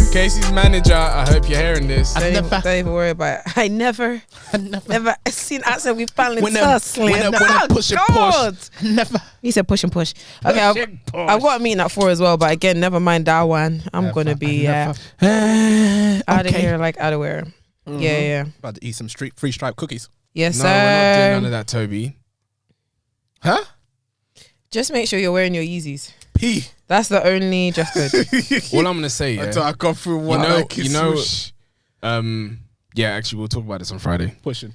Kesi's manager, I hope you're hearing this. Don't even worry about it. I never seen accent with finally tussling. When I push and push. Never. He said push and push. Okay, I've got a meeting at 4 as well, but again, never mind that one. I'm going to be out of here like out of where. Mm-hmm. Yeah. About to eat some free stripe cookies. Yes, no, sir. We're not doing none of that, Toby. Huh? Just make sure you're wearing your Yeezys. P. That's the only dress code. All I'm gonna say, until I go through one, actually, we'll talk about this on Friday. Pushing.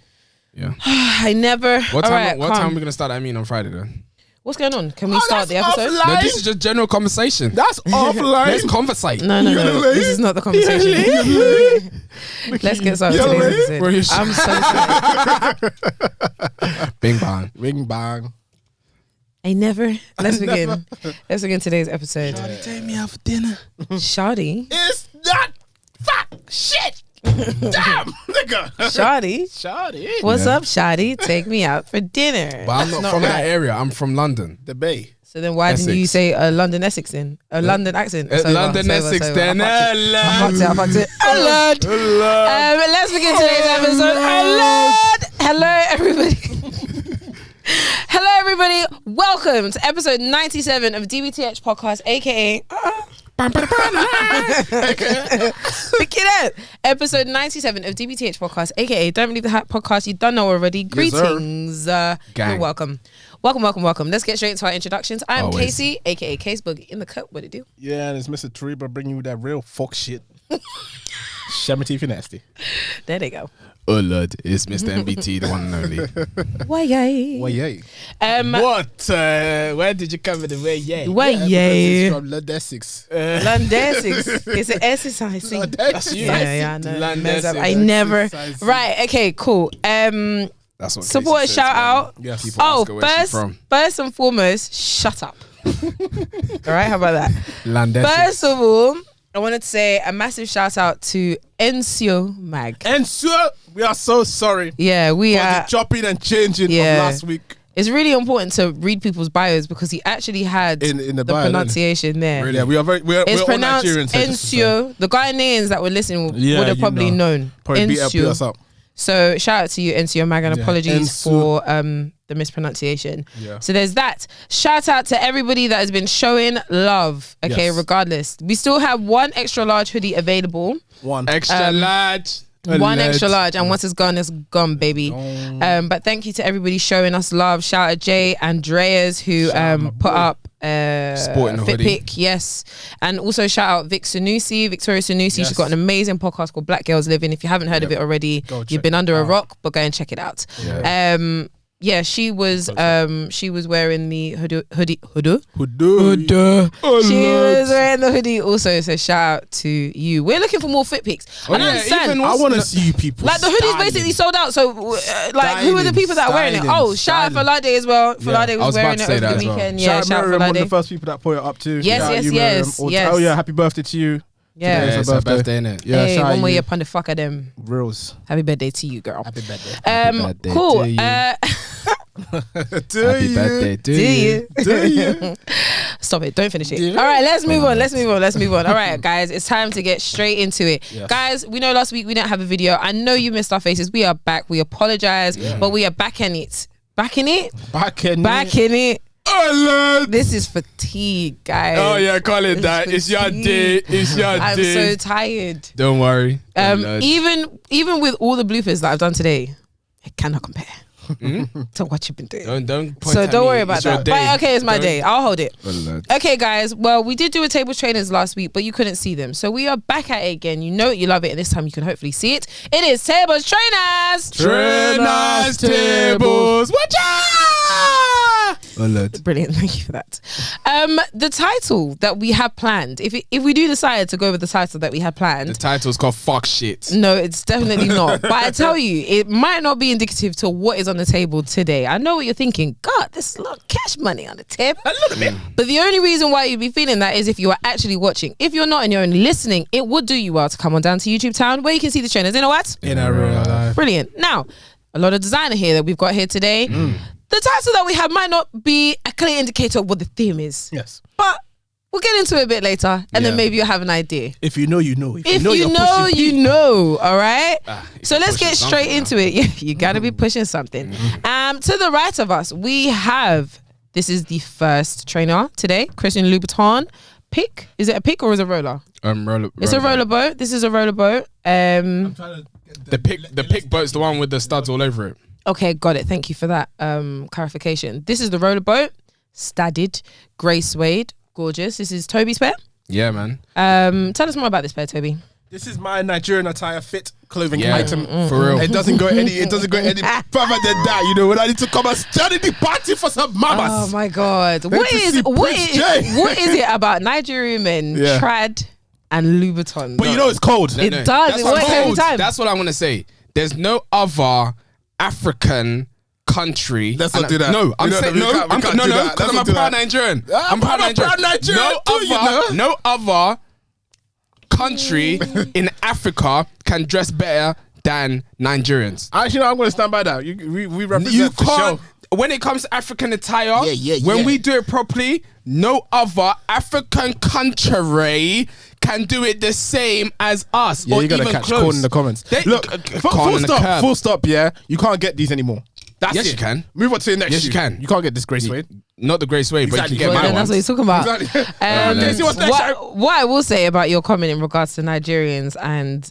Yeah. I never. What time are we gonna start that meeting on Friday then? What's going on? Can we start the episode? Offline. No, this is just general conversation. That's offline. Let's conversate. No. This is not the conversation. Let's get started today's episode. I'm so sorry. Bing bang. Ring bang. Let's begin. Let's begin today's episode. Shawty, take me out for dinner. Shawty? It's not fuck shit. Damn, nigga. Shawty? What's up, Shawty? Take me out for dinner. But I'm not from that area. I'm from London. The Bay. So then why didn't you say a London Essex then? A London accent? London Essex then. I fucked it. Let's begin today's episode. Hello, everybody. Hello, everybody. Welcome to episode 97 of DBTHPodcast, aka... Pick it up. Episode 97 of DBTHPodcast, aka Don't Believe the Hype Podcast. You don't know already. Greetings. You're welcome. Welcome. Let's get straight into our introductions. I'm Kesi, aka Case Boogie in the cut. What it do? Yeah, and it's Mr. Tariba bringing you that real fuck shit. Shemity if you're nasty. There they go. Oh Lord, it's Mr. MBT, the one and only. Why what? Where did you come with the way yay? It's from London Essex. It's an exercise. That's you. Yeah, I know. I never. Right. Okay. Cool. That's what support a shout out. Yes. First and foremost, shut up. All right. How about that? First of all, I wanted to say a massive shout out to NCO Mag. NCO, we are so sorry. Yeah, we are. The chopping and changing of last week. It's really important to read people's bios because he actually had in the bio, pronunciation there. Really? Yeah, we're all pronounced Nigerians. NCO. The Ghanaians that were listening would have probably known. Probably beat us up. So shout out to you, NCO Mag, and apologies for the mispronunciation. Yeah. So there's that. Shout out to everybody that has been showing love. Okay, regardless. We still have one extra large hoodie available. One extra large. Extra large, and once it's gone, baby. But thank you to everybody showing us love. Shout out Jay Andreas who put up fit pic, yes, and also shout out Victoria Sanusi. She's got an amazing podcast called Black Girls Living. If you haven't heard of it already, you've been under a rock, but go and check it out. She was wearing the hoodie. She was wearing the hoodie also, so shout out to you. We're looking for more fit pics. I want to see people. Like the hoodie's basically sold out, so who are the people that are wearing it? Oh, shout out for Lade as well. Lade was wearing it over the weekend. Yeah, shout out for Lade. One of the first people that put it up too. Yes. Oh yeah, happy birthday to you. Yeah, it's her birthday, innit? Yeah, hey, one more year upon the fuck of them. Reals. Happy birthday to you, girl. Happy birthday. Cool. Happy birthday to you. Stop it. Don't finish it. All right, let's move on. All right, guys, it's time to get straight into it. Yes. Guys, we know last week we didn't have a video. I know you missed our faces. We are back. We apologize, but we are back in it. Back in it. Oh, Lord. This is fatigue, guys. Oh yeah, call it that. It's your day. I'm so tired. Don't worry. Even with all the bloopers that I've done today, it cannot compare to what you've been doing. Don't worry about that. But okay, it's my day. I'll hold it. Okay, guys. Well, we did do a tables trainers last week, but you couldn't see them. So we are back at it again. You know it, you love it, and this time you can hopefully see it. It is tables trainers. Trainers tables. Watch out! Brilliant, thank you for that. The title that we have planned, if we do decide to go with the title that we had planned, the title is called Fuck Shit. No, it's definitely not. But I tell you, it might not be indicative to what is on the table today. I know what you're thinking. God, there's a lot of cash money on the table. A little bit. But the only reason why you'd be feeling that is if you are actually watching. If you're not and you're only listening, it would do you well to come on down to YouTube Town where you can see the trainers in a what? In a real life. Brilliant. Now, a lot of designer here that we've got here today. The title that we have might not be a clear indicator of what the theme is. Yes. But We'll get into it a bit later, and then maybe you'll have an idea. If you know, you know. If you know, you know. All right. So let's get straight into it. Yeah, you gotta be pushing something. To the right of us, we have. This is the first trainer today, Christian Louboutin. Pick? Is it a pick or is it a roller? It's a roller boat. This is a roller boat. The pick boat's the one with the studs all over it. Okay, got it. Thank you for that clarification. This is the roller boat, studded, grey suede, gorgeous. This is Tobi's pair. Yeah, man. Tell us more about this pair, Tobi. This is my Nigerian attire fit clothing item. For real. It doesn't go any further than that. You know, when I need to come and study the party for some mamas. Oh my God. What is it about Nigerian men, trad and Louboutin? But you know it's cold. It does. It works every time. That's what I want to say. There's no other African country. Let's not do that. No, I'm saying no. Because I'm a proud Nigerian. I'm proud Nigerian. No other country in Africa can dress better than Nigerians. Actually, no, I'm going to stand by that. We represent the show. When it comes to African attire, when we do it properly, no other African country can do it the same as us. Yeah, or you got to even catch close. corn in the comments. Look, full stop, yeah. You can't get these anymore. Yes, you can. Move on to the next Yes, you can. You can't get this grey suede. Not the grey suede, but you can get Well, my then one. that's what he's talking about. Exactly. What I will say about your comment in regards to Nigerians and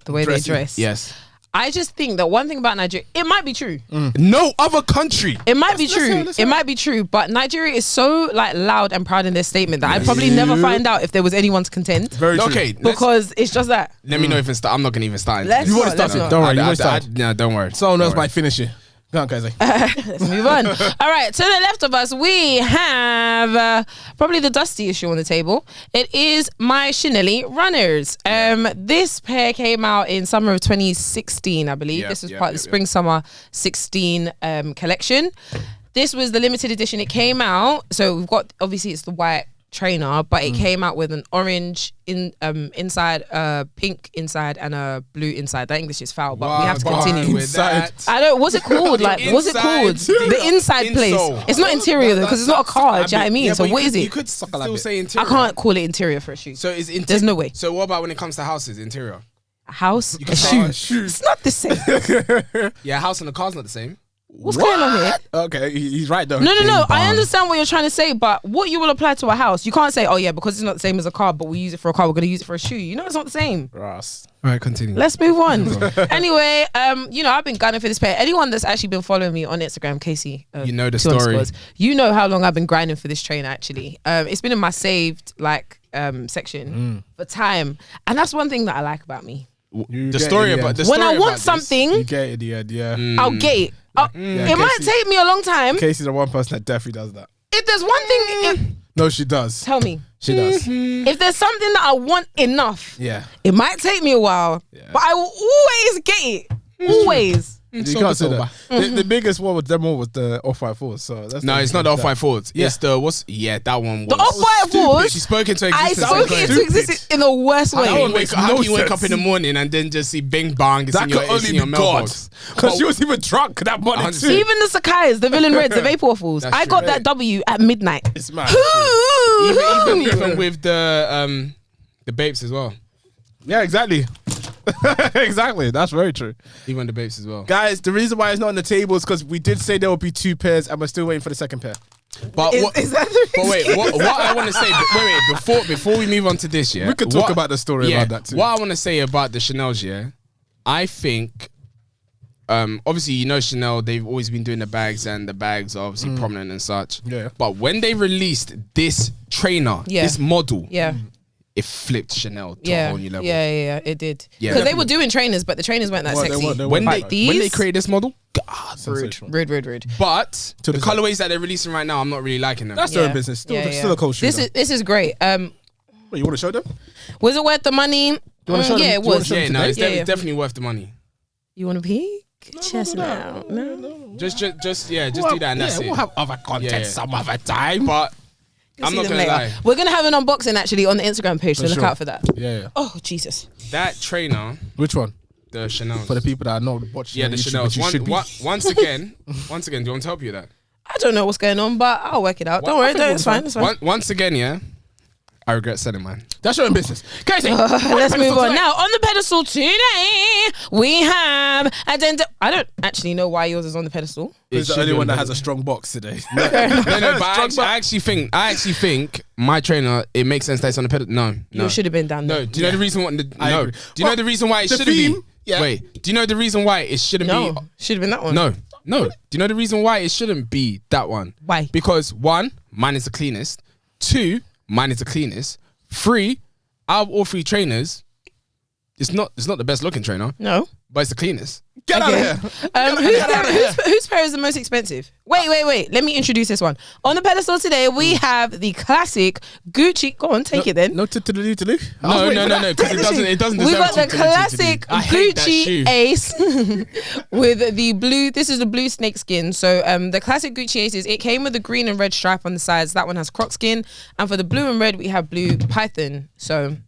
the way they dress. Yes. I just think that one thing about Nigeria, it might be true. No other country. It might be true. It might be true. But Nigeria is so like loud and proud in their statement that I probably never find out if there was anyone to contend. Very true. Okay. Because it's just that. Let me know if it's. I'm not gonna even start. Let's You want to not, start let's it? not. Don't worry. You want to start. No, don't worry. Someone else might finish it. Go on, Kesi. Let's move on. All right, to the left of us, we have probably the dusty issue on the table. It is my Chanel runners. This pair came out in summer of 2016, I believe. This was part of the spring-summer 16 collection. This was the limited edition. It came out, so we've got, obviously it's the white trainer, but it came out with an orange inside, pink inside, and a blue inside. That English is foul, but we have to continue with that. I don't. What's it called? Like, what's it called? The inside place. It's not interior though, because it's not a car. Do you know what I mean? Yeah, so what is it? You could still say interior. I can't call it interior for a shoe. So is There's no way. So what about when it comes to houses, interior? A house, You a can shoe. say It's not the same. Yeah, a house and a car's not the same. What's going on here? Okay, he's right though. No. I understand what you're trying to say, but what you will apply to a house, you can't say, oh yeah, because it's not the same as a car, but we use it for a car, we're going to use it for a shoe. You know, it's not the same. Ross. All right, continue. Let's move on. Anyway, you know, I've been gunning for this pair. Anyone that's actually been following me on Instagram, Kesi, You know the 2 story. underscores, you know how long I've been grinding for this trainer. Actually, it's been in my saved section for time, and that's one thing that I like about me. The story about this. When I want something, You get it, yeah. I'll get it. It might take me a long time. Casey's the one person that definitely does that. If there's one thing, No, she does. tell me. She does. If there's something that I want enough, Yeah. it might take me a while, but I will always get it. Always. You can't say that. The biggest one with them all was the Off-White Force. So that's No, it's not the Off-White Forwards. It's the that one was. The Off-White Force. She spoke into I existence. spoke it into existence in the worst way. How makes can no you wake up sense. in the morning and then just see bing bang? That could only be God. Because she was even drunk that morning too. Even the Sakai's, the Villain Reds, the Vapor Waffles. I got that W at midnight. It's mad. Even with the Bapes as well. Yeah, exactly. Exactly. That's very true. Even the Bapes as well. Guys, the reason why it's not on the table is because we did say there would be 2 pairs and we're still waiting for the second pair. But Is that the But wait, what I want to say, before we move on to this, We could talk about the story about that too. What I want to say about the Chanel's, I think, obviously, you know Chanel, they've always been doing the bags, and the bags are obviously prominent and such. Yeah. But when they released this trainer, this model, it flipped Chanel to a whole new level. Yeah, it did. Yeah. Because they were doing trainers, but the trainers weren't that sexy. When they created this model, Rude. but the colorways that they're releasing right now, I'm not really liking them. That's their own business. Still a cold shoe. This is great. Wait, you want to show them? Was it worth the money? Yeah, it was. Yeah, no, it's definitely worth the money. You want to peek? Chest now. No. Just do that and that's it. We'll have other content some other time. But I'm not gonna lie. We're gonna have an unboxing actually on the Instagram page, so look out for that. Yeah. Oh Jesus. That trainer, Which one? the Chanel. For the people that are not watching. Yeah, the Chanel. Once again, do you want to help you with that? I don't know what's going on, but I'll work it out. Don't worry, it's fine. Once again, I regret selling mine. That's your own business. Kesi, let's move on. Now, on the pedestal today, we have I don't actually know why yours is on the pedestal. It's the only one that has a strong box today. No, but I actually think my trainer, it makes sense that it's on the pedestal. No. You should have been down there. No, do you know the reason why? No. Do you know the reason why it shouldn't be? Yeah. Wait, do you know the reason why it shouldn't be? Should have been that one. No. Do you know the reason why it shouldn't be that one? Why? Because 1, mine is the cleanest. 2, mine is the cleanest. 3, out of all 3 trainers, it's not the best looking trainer. No. But it's the cleanest. Get out of here. Whose pair is the most expensive? Wait. Let me introduce this one. On the pedestal today, we have the classic Gucci. Go on, take it then. No, No, because it doesn't. We got the classic Gucci Ace with the blue. This is the blue snake skin. So the classic Gucci Ace it came with the green and red stripe on the sides. That one has croc skin, and for the blue and red, we have blue python. So.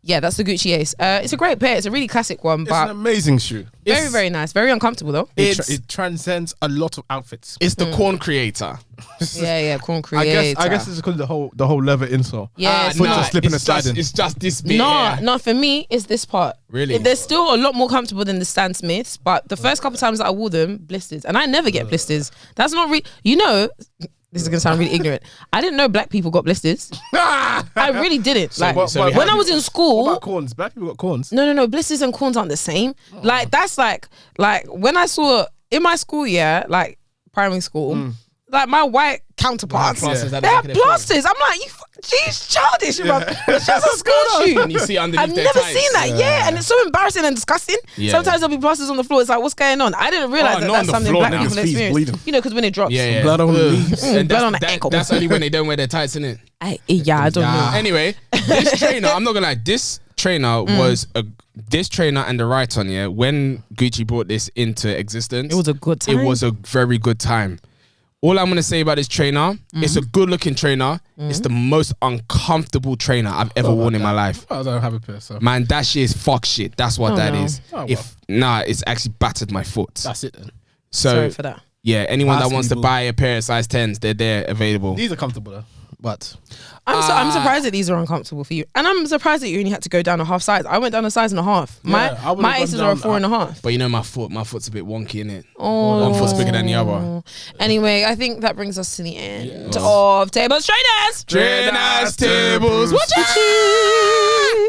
Yeah, that's the Gucci Ace. It's a great pair. It's a really classic one. It's an amazing shoe. Very, very nice. Very uncomfortable though. It transcends a lot of outfits. It's the corn creator. Yeah, corn creator. I guess it's because of the whole leather insole. Yeah, it's just slipping and sliding. It's just this bit. No, for me, it's this part. Really? They're still a lot more comfortable than the Stan Smiths, but the first couple times that I wore them, blisters. And I never get blisters. That's not really, this is going to sound really ignorant. I didn't know black people got blisters. I really didn't. When I was in school. What about corns? Black people got corns. No. Blisters and corns aren't the same. Like, that's like when I saw in my school, like primary school, like my white counterparts, they have plasters. I'm like, she's childish, bro. She's a school shoe. And you see underneath I've their never tights. seen that. Yeah, and it's so embarrassing and disgusting. Yeah. Sometimes there'll be plasters on the floor. It's like, what's going on? I didn't realize that's something black people experience. Because when it drops, Blood on the leaves. And blood on the ankle. That's only when they don't wear their tights, innit? I don't know. Anyway, this trainer, I'm not gonna lie, this trainer was this trainer and the right on when Gucci brought this into existence. It was a good time. It was a very good time. All I'm gonna say about this trainer, it's a good looking trainer. It's the most uncomfortable trainer I've ever worn in my life. I don't have a pair, so. Man, that shit is fuck shit. That's what that is. Oh, it's actually battered my foot. That's it then. So Sorry for that. Yeah, anyone that wants to buy a pair of size 10s, they're there available. These are comfortable though, but I'm surprised that these are uncomfortable for you, and I'm surprised that you only had to go down a half size. I went down a size and a half. My aces are a 4.5. But you know my foot's a bit wonky, innit? Oh, one foot's bigger than the other. Anyway, I think that brings us to the end of Tables Trainers. Trainers Tables.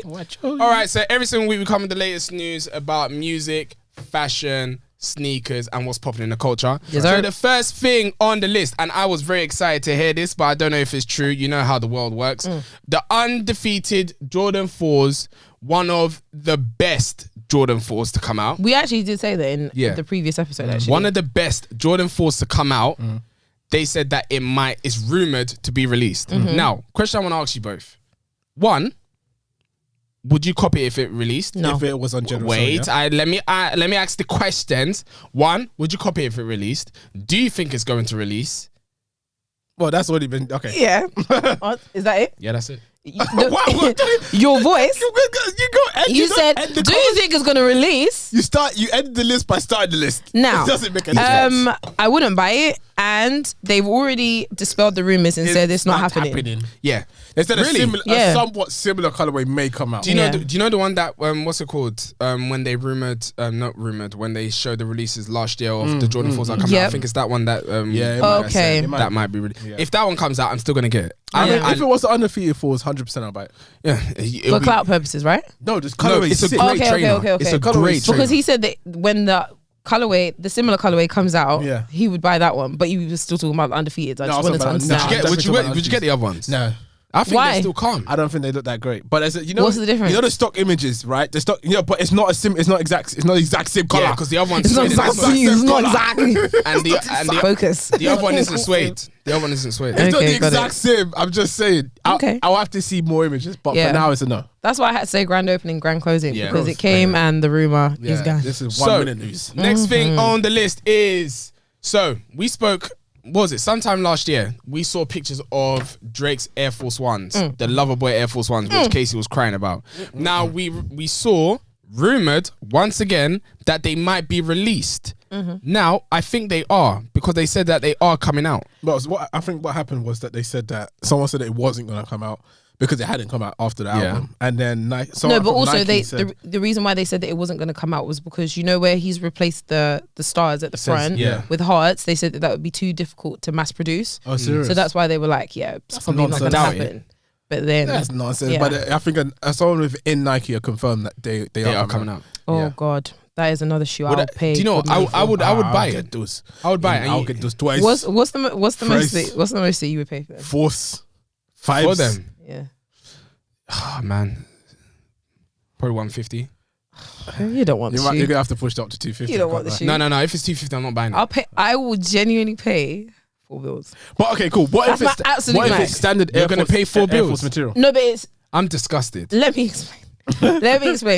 Watch All right, so every single week we come with the latest news about music, fashion, sneakers, and what's popping in the culture. Yes, so the first thing on the list, and I was very excited to hear this, but I don't know if it's true. You know how the world works. The undefeated Jordan 4s, one of the best Jordan 4s to come out. We actually did say that in the previous episode, actually. One of the best Jordan 4s to come out. They said that it's rumored to be released. Now, question I want to ask you both. One, would you copy it if it released? No. If it was on general. Wait, let me ask the questions. One, would you copy it if it released? Do you think it's going to release? Well, that's already been okay. Yeah. Is that it? Yeah, that's it. Your voice. You said, do you think it's going to release? You end the list by starting the list. Now, it doesn't make any sense. I wouldn't buy it, and they've already dispelled the rumors and said it's not happening. Yeah. They said Really? a somewhat similar colorway may come out. Do you know the one that what's it called? When they when they showed the releases last year of the Jordan 4s that come out. I think it's that one that that might be really. Yeah. If that one comes out, I'm still gonna get it. If it was the undefeated 4s, 100% I'll buy it. Yeah, For clout purposes, right? No, just colorway. it's a great trainer. Okay. It's a great trainer. Because he said that when the similar colorway comes out, he would buy that one. But you were still talking about the undefeated. I just wanted to understand. Would you get the other ones? No. I think they still can't. I don't think they look that great. But what's the difference? You know the stock images, right? The stock, but it's not exact same color. Yeah, because the other one's It's not exactly. And the Focus. The other one isn't suede. The other one isn't suede. It's not the exact same. I'm just saying. I'll have to see more images, but for now it's a no. That's why I had to say grand opening, grand closing, because it came and the rumor is gone. This is 1 minute news. Next thing on the list is, we spoke, what was it, sometime last year, we saw pictures of Drake's Air Force Ones, the Loverboy Air Force Ones, which Kesi was crying about. Now, we saw, rumored, once again, that they might be released. Now, I think they are, because they said that they are coming out. But I think what happened was that they said that someone said that it wasn't going to come out because it hadn't come out after the album. And then Nike. No, but also the reason why they said that it wasn't going to come out was because you know where he's replaced the stars at the front with hearts. They said that would be too difficult to mass produce. Oh, serious? So that's why they were like, it's probably not going to happen. But then that's nonsense. But I think someone within Nike are confirmed that they are coming out. Oh God. That is another shoe I'll pay. Do you know what? I would buy it. Those. I would buy it. I'll get those twice. What's the most that you would pay for them? 4s, 5s. For them? Yeah. Oh man. Probably 150. You don't want the shoe. You're gonna have to push it up to 250. You don't want the shoe. No. If it's 250, I'm not buying it. I will genuinely pay $4. But okay, cool. What if it's standard Air Force? You're gonna pay $4 Air Force material? No, but it's. I'm disgusted. Let me explain.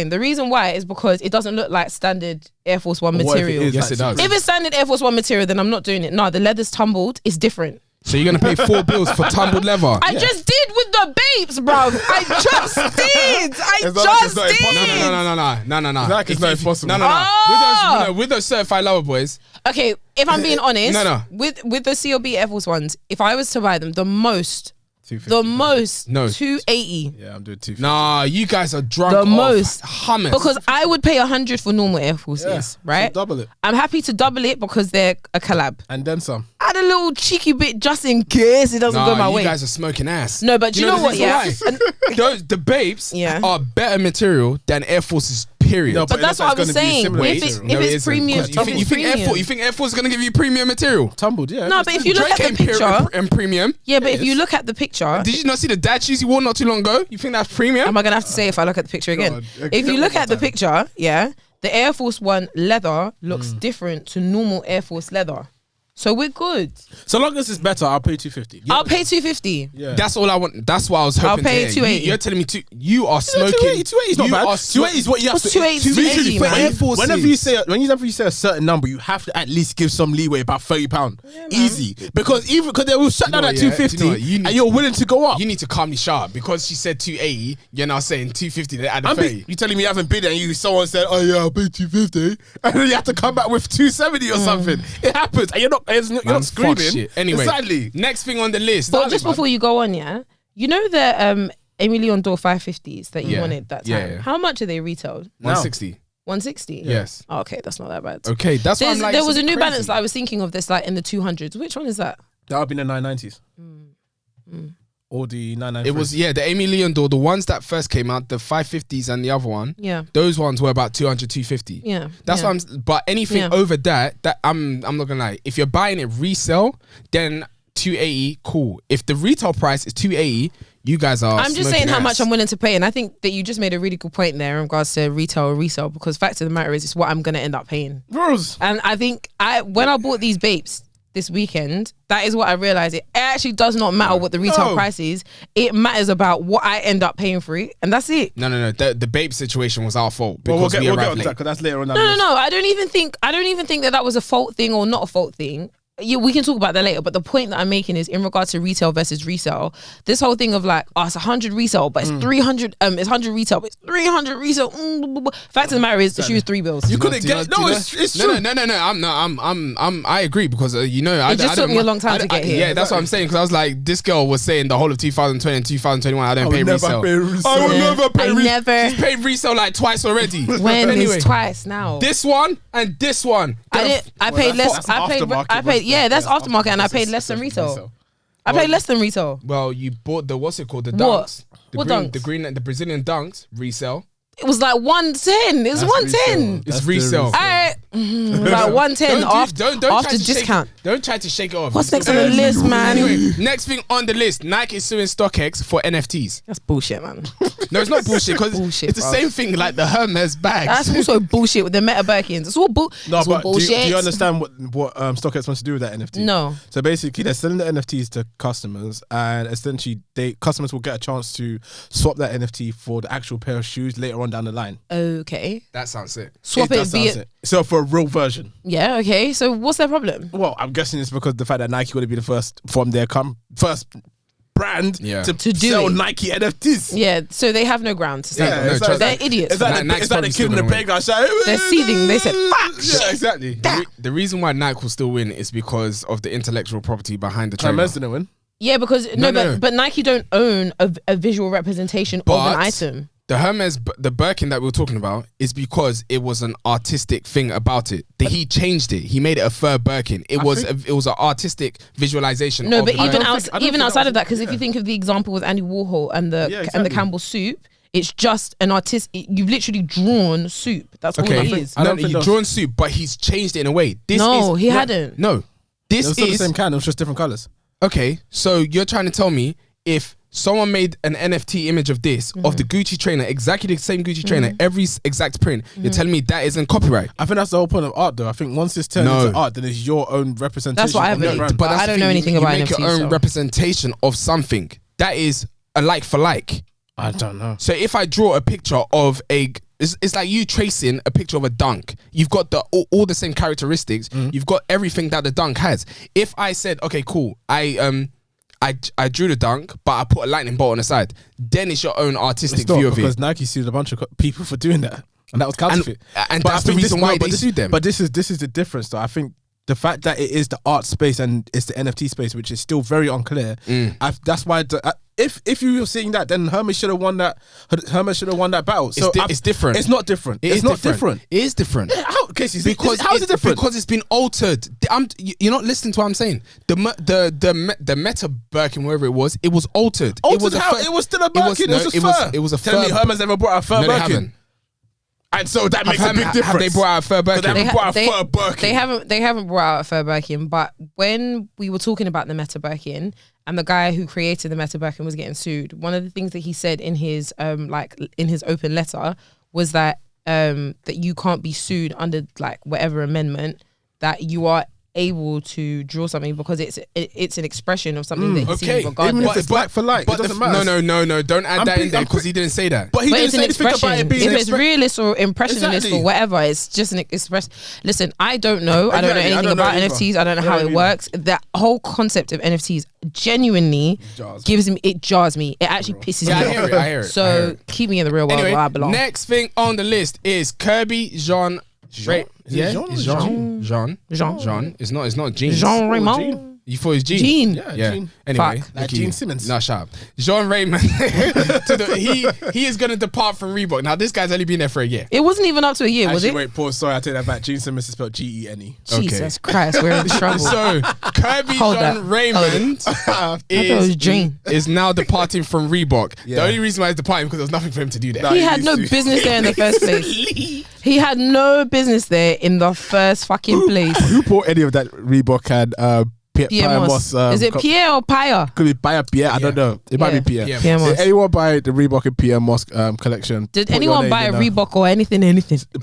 The reason why is because it doesn't look like standard Air Force One material. Yes, it does. If it's standard Air Force One material, then I'm not doing it. No, the leather's tumbled. It's different. So you're gonna pay $4 for tumbled leather? I just did with the babes, bro. I just did. No. Like it's not impossible. No. With those certified lover boys. Okay, if I'm being honest, No. With the CLB Air Force Ones, if I was to buy them, the most 280. Yeah, I'm doing 250. Nah, you guys are drunk. The most hummus. Because I would pay 100 for normal Air Forces, right? So double it. I'm happy to double it because they're a collab. And then some. Add a little cheeky bit just in case it doesn't go my way. You guys are smoking ass. No, but you know what? Yeah, the babes are better material than Air Forces. Period. No, but that's what I was saying. If it's premium, you think Air Force is gonna give you premium material? Tumbled, yeah. No, but if you look at the picture and premium, but if you look at the picture, did you not see the dad shoes he wore not too long ago? You think that's premium? Am I gonna have to say if I look at the picture again? If you look at the picture, the Air Force One leather looks different to normal Air Force leather. So we're good. So long as it's better, I'll pay 250. I'll pay 250. Yeah. That's all I want. That's what I was hoping. I'll pay 280. You're telling me you are smoking. 280 is not bad. 280 is what you have to. 280 for Air Forces. Whenever you say a certain number, you have to at least give some leeway, about £30. Easy, because they will shut down at 250, and you're willing to go up. You need to calmly shout because she said 280. You're now saying 250. They added 30. You telling me you haven't bid and someone said, "Oh yeah, I'll pay 250," and then you have to come back with 270 or something. It happens, and you're not screaming. Shit. Anyway, exactly. Next thing on the list. But just before you go on, you know the Emilion D'Or 550s that you wanted that time. Yeah. How much are they retailed? 160. 160. Yes. Oh, okay, that's not that bad. Okay, that's what I'm like. There was a New Balance that I was thinking of this like in the 200s. Which one is that? That would be the 990s. Or the 993. It was the Amy Leon D'Or, the ones that first came out, the 550s and the other one. Yeah. Those ones were about 200, 250. Yeah. That's what but anything over that I'm not gonna lie. If you're buying it resale, then 280, cool. If the retail price is 280, you guys are. I'm just saying how much I'm willing to pay, and I think that you just made a really good point there in regards to retail or resale, because fact of the matter is, it's what I'm gonna end up paying. Rose. And I think when I bought these babes this weekend, that is what I realized. It actually does not matter what the retail price is. It matters about what I end up paying for it, and that's it. No. The babe situation was our fault because we'll get arrived on late. that, because that's later on. No. I don't even think that was a fault thing or not a fault thing. We can talk about that later, but the point that I'm making is in regards to retail versus resale. This whole thing of like, it's 100 resale, but it's 300. It's 100 retail, but it's 300 resale. Fact of the matter is, the shoe is $3. You couldn't get it's true. No. I agree because it just took me a long time to get here. Yeah, that's what I'm saying, because I was like, this girl was saying the whole of 2020 and 2021, I don't pay resale. I will never pay resale. She's paid resale like twice already. When anyway, it's twice now. This one and this one. I paid less. I paid. Yeah, that's aftermarket, and I paid less than retail. I paid less than retail. Well, you bought the what's it called? The dunks. What dunks? The Brazilian dunks resale. It was like 110. It was 110. It's resale. Like 110 after discount. Don't try to shake it off. What's next on the list, man? Anyway, next thing on the list, Nike is suing StockX for NFTs. That's bullshit, man. No, it's not bullshit, because it's the same thing like the Hermes bags. That's also bullshit with the Meta Birkins. It's all bullshit. Do you understand what StockX wants to do with that NFT? No. So basically, they're selling the NFTs to customers, and essentially, customers will get a chance to swap that NFT for the actual pair of shoes later on down the line. Okay. That sounds sick. Swap it via. So for a real version. Yeah. Okay. So what's their problem? Well, I'm guessing it's because the fact that Nike would be the first from their first brand to do sell Nike NFTs. Yeah, so they have no ground to say. Yeah, they're idiots. It's like the kid in the playground shouting, they're seething. They said, fuck. Yeah, exactly. The reason why Nike will still win is because of the intellectual property behind the Hermes trademark. didn't win. Yeah, because but Nike don't own a visual representation of an item. The Hermes, the Birkin that we were talking about is because it was an artistic thing about it. He changed it. He made it a fur Birkin. It was an artistic visualization. No, but even outside of that, because if you think of the example with Andy Warhol and the Campbell soup, it's just an artist. You've literally drawn soup. That's all it is. No, you've drawn soup, but he's changed it in a way. He hadn't. No, this is the same can. It was just different colors. Okay, so you're trying to tell me if someone made an NFT image of this, of the Gucci trainer, exactly the same Gucci trainer, every exact print, you're telling me that isn't copyright? I think that's the whole point of art, though. I think once it's turned into art, then it's your own representation. That's what I believe. But I don't know anything about NFTs. You make your own representation of something. That is a like for like. I don't know. So if I draw a picture of it's like you tracing a picture of a dunk. You've got all the same characteristics. You've got everything that the dunk has. If I said, okay, cool, I drew the dunk, but I put a lightning bolt on the side, then it's your own artistic view of it. Because Nike sued a bunch of people for doing that, and that was counterfeit. And that's the reason why they sued them. But this is the difference, though. I think the fact that it is the art space and it's the NFT space, which is still very unclear. That's why if you were seeing that, then Hermes should have won that. Hermes should have won that battle. So it's different. It's not different. It's not different. It is different. How? Kesi, how is it different? Because it's been altered. You're not listening to what I'm saying. The Meta Birkin, wherever it was altered. It was still a Birkin. It was a fur. Tell me Hermes ever brought out a fur Birkin? They haven't. And so that makes a big difference. Have they brought out a fur Birkin? They haven't brought out a fur Birkin. They haven't brought out a fur Birkin. But when we were talking about the Meta Birkin and the guy who created the Meta Birkin was getting sued, one of the things that he said in his in his open letter was that that you can't be sued under like whatever amendment, that you are able to draw something because it's an expression of something that he's seen regardless. Even if it's black for light, it doesn't matter. No, don't add that in there because he didn't say that. But he didn't say anything about it being if it's realist or impressionist or whatever, it's just an express. Listen, I don't know. I don't know anything about NFTs. I don't know how it works. That whole concept of NFTs genuinely jars me. It actually pisses me off. I hear it. So keep me in the real world where I belong. Next thing on the list is Kirby Jean. Jean. It's not Jean. Jean Raymond. You thought it was Gene? Gene. Yeah. Gene. Anyway, like Gene Simmons. No, shut up. Jean Raymond. He is going to depart from Reebok. Now, this guy's only been there for a year. It wasn't even up to a year, was it? Wait, pause. Sorry, I take that back. Gene Simmons is spelled Gene. Jesus Christ, we're in trouble. So, Kirby Jean Raymond is now departing from Reebok. Yeah. The only reason why he's departing because there was nothing for him to do there. He had no business there in the first place. He had no business there in the first fucking place. Who bought any of that Reebok and Pierre Moss? Is it Pierre or Pierre? Could be Pierre. I don't know. It might be Pierre. Pierre Moss. Did anyone buy the Reebok and Pierre Moss collection? Did anyone buy a Reebok or anything?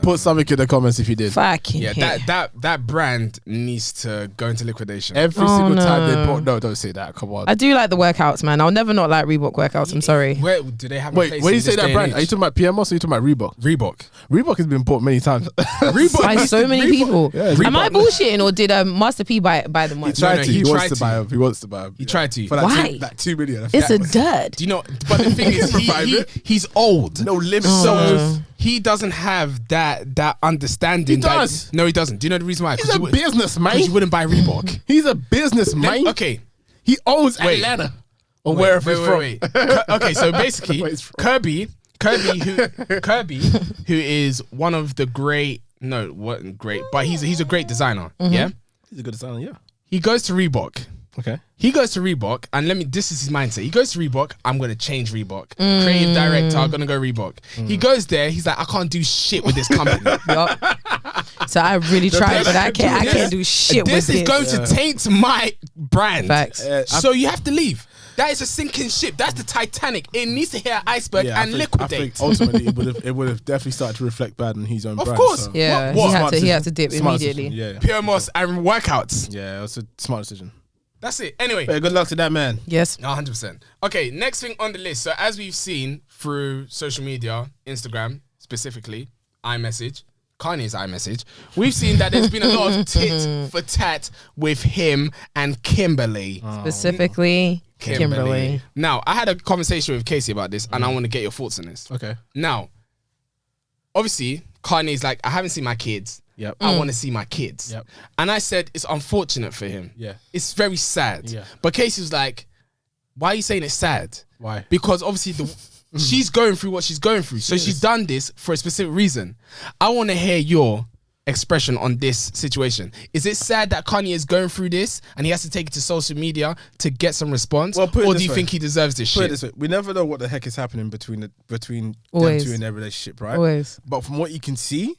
Put something in the comments if you did. Fucking that brand needs to go into liquidation. Every single time they bought. No, don't say that. Come on. I do like the workouts, man. I'll never not like Reebok workouts. I'm sorry. Where do they have? Wait, when you say that brand, are you talking about Pierre Moss or are you talking about Reebok? Reebok has been bought many times. Reebok by so many people. Yeah, Am I bullshitting or did Master P buy them once? He wants to buy them. He wants to buy them. He tried to. For Why? Like 2 million. It's a dud. Do you know? But the thing is, he's old. No limit. So he doesn't have that understanding. He does. No, he doesn't. Do you know the reason why? He's a businessman. Because you wouldn't buy Reebok. He's a businessman. Okay. He owns Atlanta. Or wherever he's from. Okay, so basically, Kirby, who is one of the great. No, wasn't great, but he's a great designer. Mm-hmm. Yeah, he's a good designer. Yeah. He goes to Reebok. Okay. He goes to Reebok, and this is his mindset. He goes to Reebok, I'm going to change Reebok. Creative director, I'm going to go Reebok. He goes there, he's like, I can't do shit with this company. So I really tried, but I can't do shit with this. This is going to taint my brand. Facts. So you have to leave. That is a sinking ship. That's the Titanic. It needs to hit an iceberg and liquidate. I think ultimately it would have definitely started to reflect bad on his own brand. Of course. So. Yeah. He had to dip immediately. Yeah. Pierre Moss and workouts. Yeah, it was a smart decision. That's it. Anyway. Good luck to that man. Yes. 100%. Okay, next thing on the list. So as we've seen through social media, Instagram specifically, iMessage, Kanye's iMessage, we've seen that there's been a lot of tit for tat with him and Kimberly. Specifically, Kimberly. Now, I had a conversation with Kesi about this and I want to get your thoughts on this. Okay. Now, obviously, Kanye's like, I haven't seen my kids. Yep. I want to see my kids. Yep. And I said, it's unfortunate for him. Yeah. It's very sad. Yeah. But Casey was like, Why are you saying it's sad? Why? Because obviously she's going through what she's going through. So she's done this for a specific reason. I want to hear your expression on this situation. Is it sad that Kanye is going through this and he has to take it to social media to get some response? Or do you think he deserves this shit? Put it this way. We never know what the heck is happening between them two in their relationship, right? Always. But from what you can see,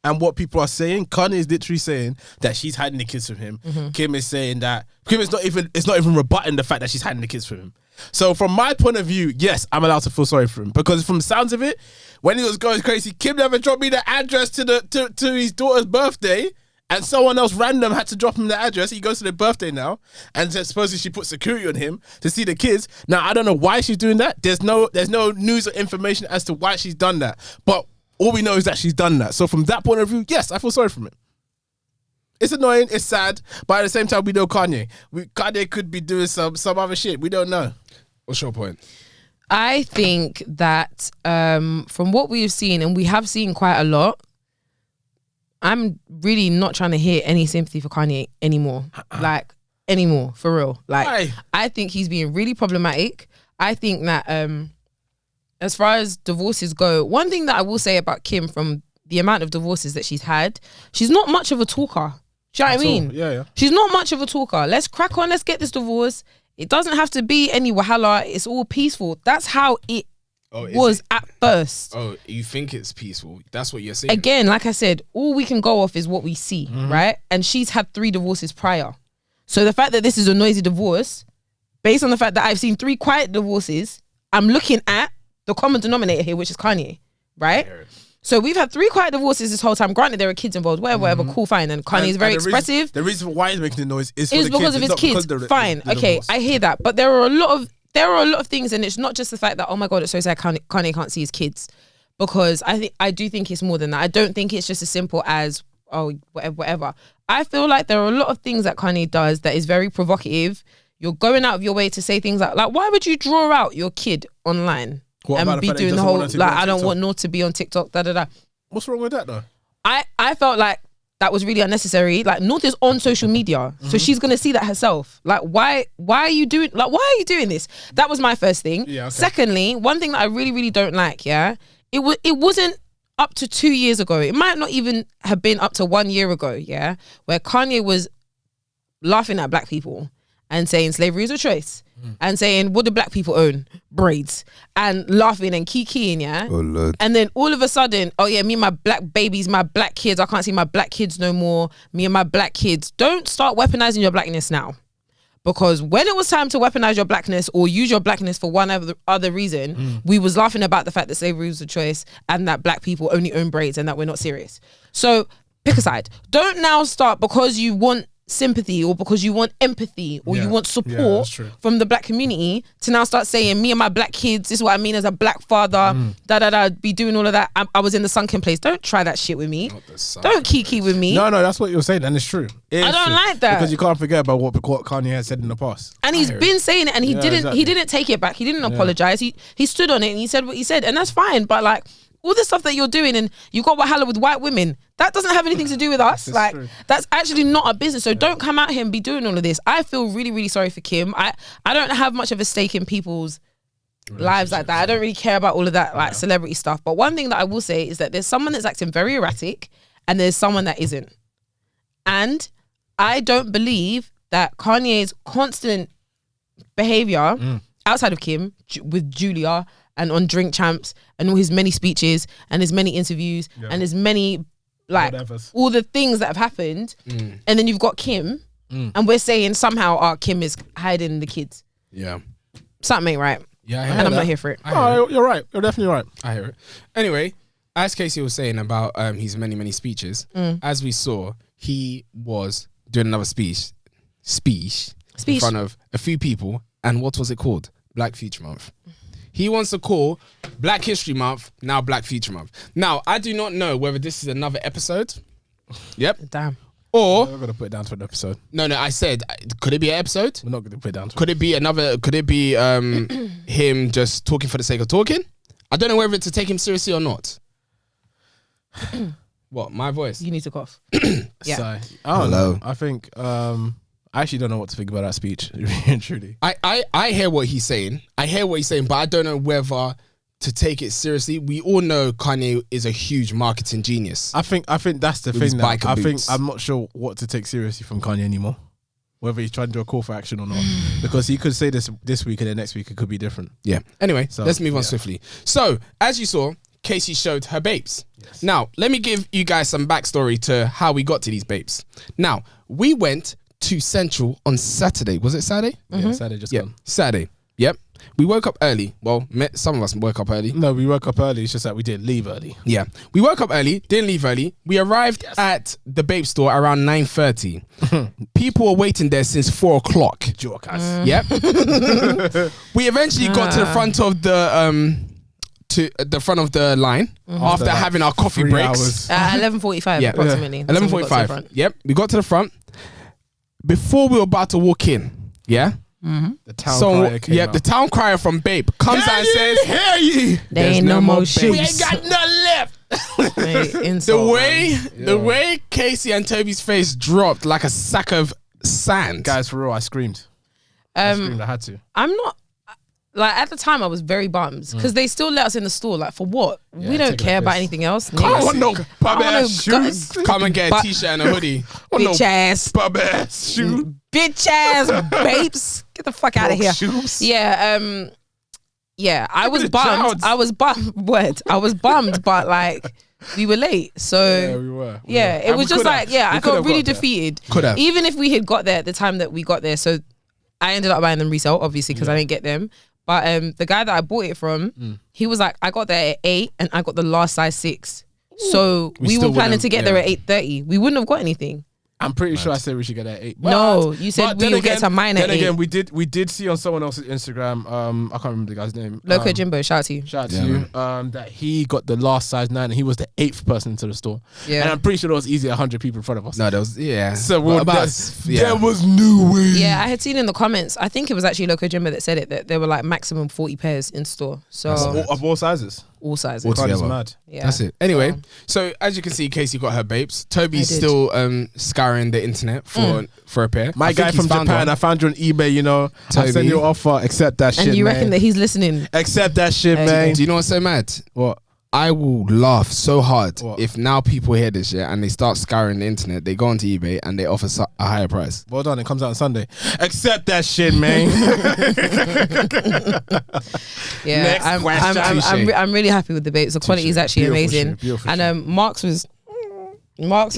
and what people are saying, Kanye is literally saying that she's hiding the kids from him. Kim is saying that it's not even rebutting the fact that she's hiding the kids from him. So from my point of view, yes, I'm allowed to feel sorry for him, because from the sounds of it, when he was going crazy, Kim never dropped me the address to his daughter's birthday, and someone else random had to drop him the address. He goes to their birthday now, and supposedly she put security on him to see the kids. Now I don't know why she's doing that. There's no news or information as to why she's done that, but all we know is that she's done that. So from that point of view, yes, I feel sorry for him. It's annoying, it's sad, but at the same time, we know Kanye. Kanye could be doing some other shit. We don't know. What's your point? I think that from what we've seen, and we have seen quite a lot, I'm really not trying to hear any sympathy for Kanye anymore. Like, anymore, for real. Like, Why? I think he's being really problematic. I think that as far as divorces go, one thing that I will say about Kim, from the amount of divorces that she's had, she's not much of a talker. Do you know what I mean? Yeah. She's not much of a talker. Let's crack on. Let's get this divorce. It doesn't have to be any wahala. It's all peaceful. That's how it was at first. Oh, you think it's peaceful? That's what you're saying. Again, like I said, all we can go off is what we see, right? And she's had 3 divorces prior. So the fact that this is a noisy divorce, based on the fact that I've seen 3 quiet divorces, I'm looking at the common denominator here, which is Kanye, right? So we've had 3 quiet divorces this whole time. Granted, there are kids involved, whatever, cool, fine. And Kanye's very expressive. The reason why he's making the noise is because of his kids. Fine, okay, divorce. I hear that. But there are a lot of things, and it's not just the fact that, oh my God, it's so sad Kanye can't see his kids. Because I do think it's more than that. I don't think it's just as simple as, oh, whatever. I feel like there are a lot of things that Kanye does that is very provocative. You're going out of your way to say things like why would you draw out your kid online? And be doing the whole, like, I don't want North to be on TikTok, da-da-da. What's wrong with that, though? I felt like that was really unnecessary. Like, North is on social media, so she's going to see that herself. Like, why are you doing this? That was my first thing. Yeah, okay. Secondly, one thing that I really, really don't like, it wasn't up to 2 years ago. It might not even have been up to 1 year ago, where Kanye was laughing at black people and saying slavery is a choice. And saying, what do black people own? Braids. And laughing and kikiing, Oh, Lord. And then all of a sudden, oh yeah, me and my black babies, my black kids, I can't see my black kids no more. Me and my black kids. Don't start weaponizing your blackness now. Because when it was time to weaponize your blackness or use your blackness for one other reason, we was laughing about the fact that slavery was a choice and that black people only own braids and that we're not serious. So pick a side. Don't now start because you want sympathy or because you want empathy or you want support from the black community to now start saying, me and my black kids, this is what I mean as a black father, be doing all of that. I was in the sunken place. Don't try that shit with me. Don't kiki with me. No, that's what you're saying, and it's true. I don't like that, because you can't forget about what Kanye has said in the past, and he's been saying it, and he didn't take it back. He didn't apologize. He stood on it and he said what he said, and that's fine. But like, all the stuff that you're doing, and you got wahala with white women, that doesn't have anything to do with us. Like, that's actually not our business. So don't come out here and be doing all of this. I feel really, really sorry for Kim. I don't have much of a stake in people's lives like that. I don't really care about all of that, like, celebrity stuff. But one thing that I will say is that there's someone that's acting very erratic and there's someone that isn't. And I don't believe that Kanye's constant behavior outside of Kim with Julia and on Drink Champs and all his many speeches and his many interviews and his many, like, all the things that have happened, and then you've got Kim, and we're saying somehow Kim is hiding the kids. Something ain't right. And I'm not here for it. You're right. You're definitely right. I hear it. Anyway, as Kesi was saying about his many speeches, as we saw, he was doing another speech in front of a few people, and what was it called? Black Future Month. He wants to call Black History Month now Black Future Month. Now, I do not know whether this is another episode. Yep. Damn. Or we're gonna put it down to an episode. No, I said, could it be an episode? We're not gonna put it down to. Could it be another? Could it be him just talking for the sake of talking? I don't know whether to take him seriously or not. What? My voice? You need to cough. Yeah. So, I don't know. I think I actually don't know what to think about that speech. Really and truly. I hear what he's saying. But I don't know whether to take it seriously. We all know Kanye is a huge marketing genius. I think that's the thing. I'm not sure what to take seriously from Kanye anymore. Whether he's trying to do a call for action or not, because he could say this week and then next week it could be different. Yeah. Anyway, let's move on swiftly. So, as you saw, Kesi showed her babes. Yes. Now, let me give you guys some backstory to how we got to these babes. Now, we went to Central on Saturday. Was it Saturday? Yeah, Saturday just gone. Saturday. Yep. We woke up early. Well, some of us woke up early. No, we woke up early. It's just that we didn't leave early. Yeah. We woke up early, didn't leave early. We arrived at the babe store around 9:30. People were waiting there since 4 o'clock. Yep. We eventually got to the front of the line after having our coffee breaks. 11:45 approximately. 11:45. Yep. We got to the front. Before we were about to walk in, the town crier came out. The town crier from Babe comes out and says, "Hear ye? There ain't no more shoes. We ain't got none left." The way Kesi and Tobi's face dropped like a sack of sand. Guys, for real, I screamed. I had to. I'm not. Like, at the time, I was very bummed because they still let us in the store. Like, for what? We don't care about anything else. I want no bum-ass shoes. Come and get a t-shirt and a hoodie. Bitch ass. Bum-ass shoes. Bitch ass babes. Get the fuck out of here. Shoes. Yeah, I was bummed. I was bummed, but like, we were late. So, yeah, we were. It was just like, I felt really defeated. Could have. Even if we had got there at the time that we got there. So, I ended up buying them resale, obviously, because I didn't get them. But the guy that I bought it from, he was like, I got there at 8 and I got the last size 6. So we were planning to get there at 8:30. We wouldn't have got anything. I'm pretty sure I said we should get at 8. No, you said we would get to mine at 8. Then again, we did see on someone else's Instagram, I can't remember the guy's name. Loco Jimbo, shout out to you. Shout out to you. That he got the last size 9 and he was the 8th person into the store. Yeah. And I'm pretty sure there was easily 100 people in front of us. No, there was, So there was no way. Yeah, I had seen in the comments, I think it was actually Loco Jimbo that said it, that there were like maximum 40 pairs in store. So of all sizes? All sizes. That's mad. Yeah. That's it. Anyway, so as you can see, Kesi got her babes. Tobi's still scouring the internet for a pair. My guy from Japan, I found you on eBay, you know. I sent you an offer, accept that shit, and you man. reckon that he's listening? Accept that shit, man. Do you know what's so mad? What? I will laugh so hard if now people hear this shit and they start scouring the internet, they go onto eBay and they offer a higher price. Well done, it comes out on Sunday. Accept that shit, man. I'm really happy with the babes. The quality is actually amazing. And Marks was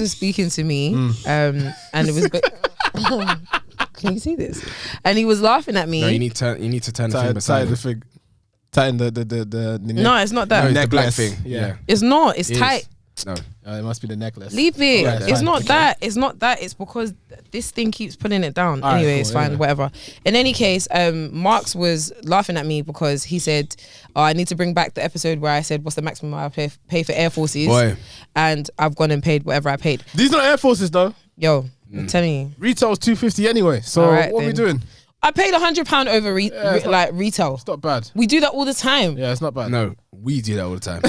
speaking to me, and it was. Can you see this? And he was laughing at me. No, you need to turn the thing beside the thing. Tighten the no, it's not that. No, it's the black thing. Yeah. It's not. It's tight. No. It must be the necklace. Leave it. It's not that. It's not that. It's because this thing keeps pulling it down. Anyway, cool, it's fine. Whatever. In any case, Marks was laughing at me because he said, I need to bring back the episode where I said, what's the maximum I pay for Air Forces? Boy. And I've gone and paid whatever I paid. These not Air Forces though. Yo, I'm telling you. Retail's $250 anyway. So what are we doing? I paid £100 over retail. It's not bad. We do that all the time. Yeah, it's not bad. No, we do that all the time.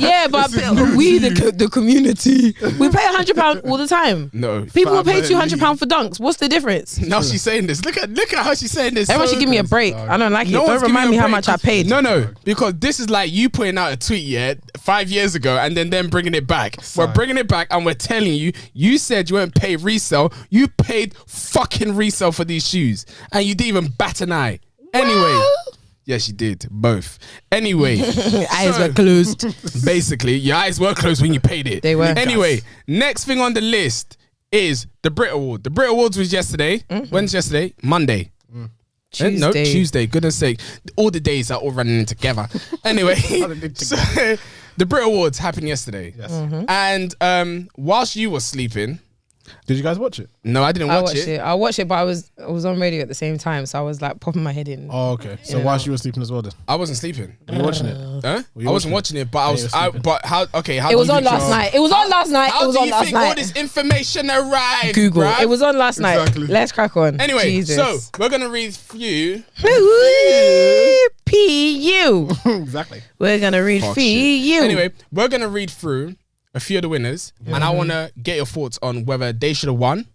Yeah, but we, the community, we pay £100 all the time. No, people will pay £200 for dunks. What's the difference? Now she's saying this. Look at how she's saying this. Everyone should give me a break. I don't like it. Don't remind me how much I paid. No, because this is like you putting out a tweet 5 years ago and then bringing it back. We're bringing it back and we're telling you. You said you won't pay resale. You paid fucking resale for these shoes, and you didn't even bat an eye. Anyway. Yes, you did. Both. Anyway. Eyes were closed. Basically, your eyes were closed when you paid it. They were. Anyway, next thing on the list is the Brit Award. The Brit Awards was yesterday. When's yesterday? Monday. Tuesday. No, Tuesday. Goodness sake. All the days are all running in together. Anyway, so the Brit Awards happened yesterday. Yes. And whilst you were sleeping... Did you guys watch it? No, I didn't watch it. I watched it, but I was on radio at the same time, so I was like popping my head in. Oh, okay. So whilst you were sleeping as well then? I wasn't sleeping. Were you watching it? Huh? I wasn't watching it, but I was. But how? Okay, how? It was on last night. It was on last night. How do you think all this information arrived? Google. Bruh? It was on last night. Let's crack on. Anyway, Jesus. so we're gonna read you. PU. Exactly. We're gonna read for you. Anyway, we're gonna read through a few of the winners, and I want to get your thoughts on whether they should have won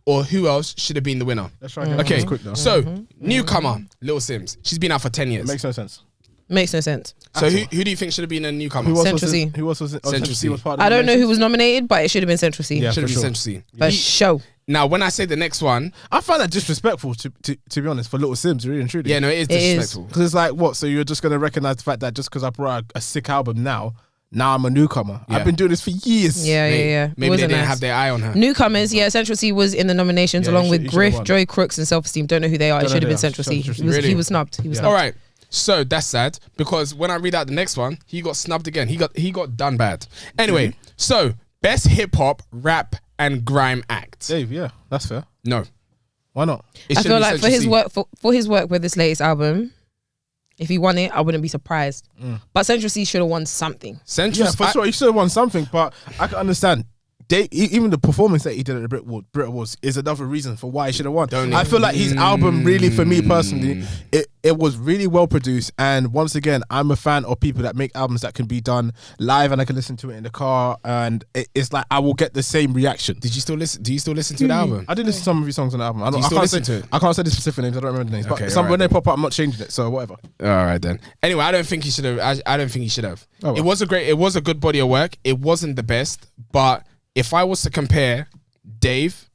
or who else should have been the winner? Let's try and Okay, quick though. so newcomer, Lil Sims. She's been out for 10 years. Makes no sense. Makes no sense. So who do you think should have been a newcomer? Central C. Who else was it? Central C. Was part of the I don't know who nominations? was nominated, but it should have been Central C. Yeah, Should have for been sure. Central C. For sure. Now, when I say the next one, I find that disrespectful to be honest for Little Sims, really and truly. yeah, no, it is disrespectful. Because it's like, what? So you're just gonna recognize the fact that just because I brought a sick album now I'm a newcomer. Yeah. I've been doing this for years. Yeah. Maybe they Wasn't didn't nice. have their eye on her. Newcomers, yeah, Central C was in the nominations Yeah, along he with should've Griff, won. Joy Crooks, and Self Esteem. Don't know who they are. It Don't should have know been who they are. Central C. Central C. Really? He was snubbed. He was Yeah. snubbed. All right. So that's sad because when I read out the next one, he got snubbed again. He got done bad. Anyway, so best hip hop, rap, and grime act. Dave, yeah, that's fair. No. Why not? It I should feel be like for Central his C. work for his work with this latest album, if he won it, I wouldn't be surprised. But Central C should have won something. Central Yeah, for sure. He should have won something, but I can understand. Even the performance that he did at the Brit Awards is another reason for why he should have won. I feel like his album, really, for me personally, it was really well produced. And once again, I'm a fan of people that make albums that can be done live, and I can listen to it in the car, and it's like I will get the same reaction. Did you still listen? Do you still listen to the album? I did listen to some of his songs on the album. Do you still listen to it? I can't say the specific names. I don't remember the names. Okay, But some alright when they then. pop up, I'm not changing it. So whatever. All right then. Anyway, I don't think he should have. I don't think he should have. Oh, well. It was a good body of work. It wasn't the best, but if I was to compare Dave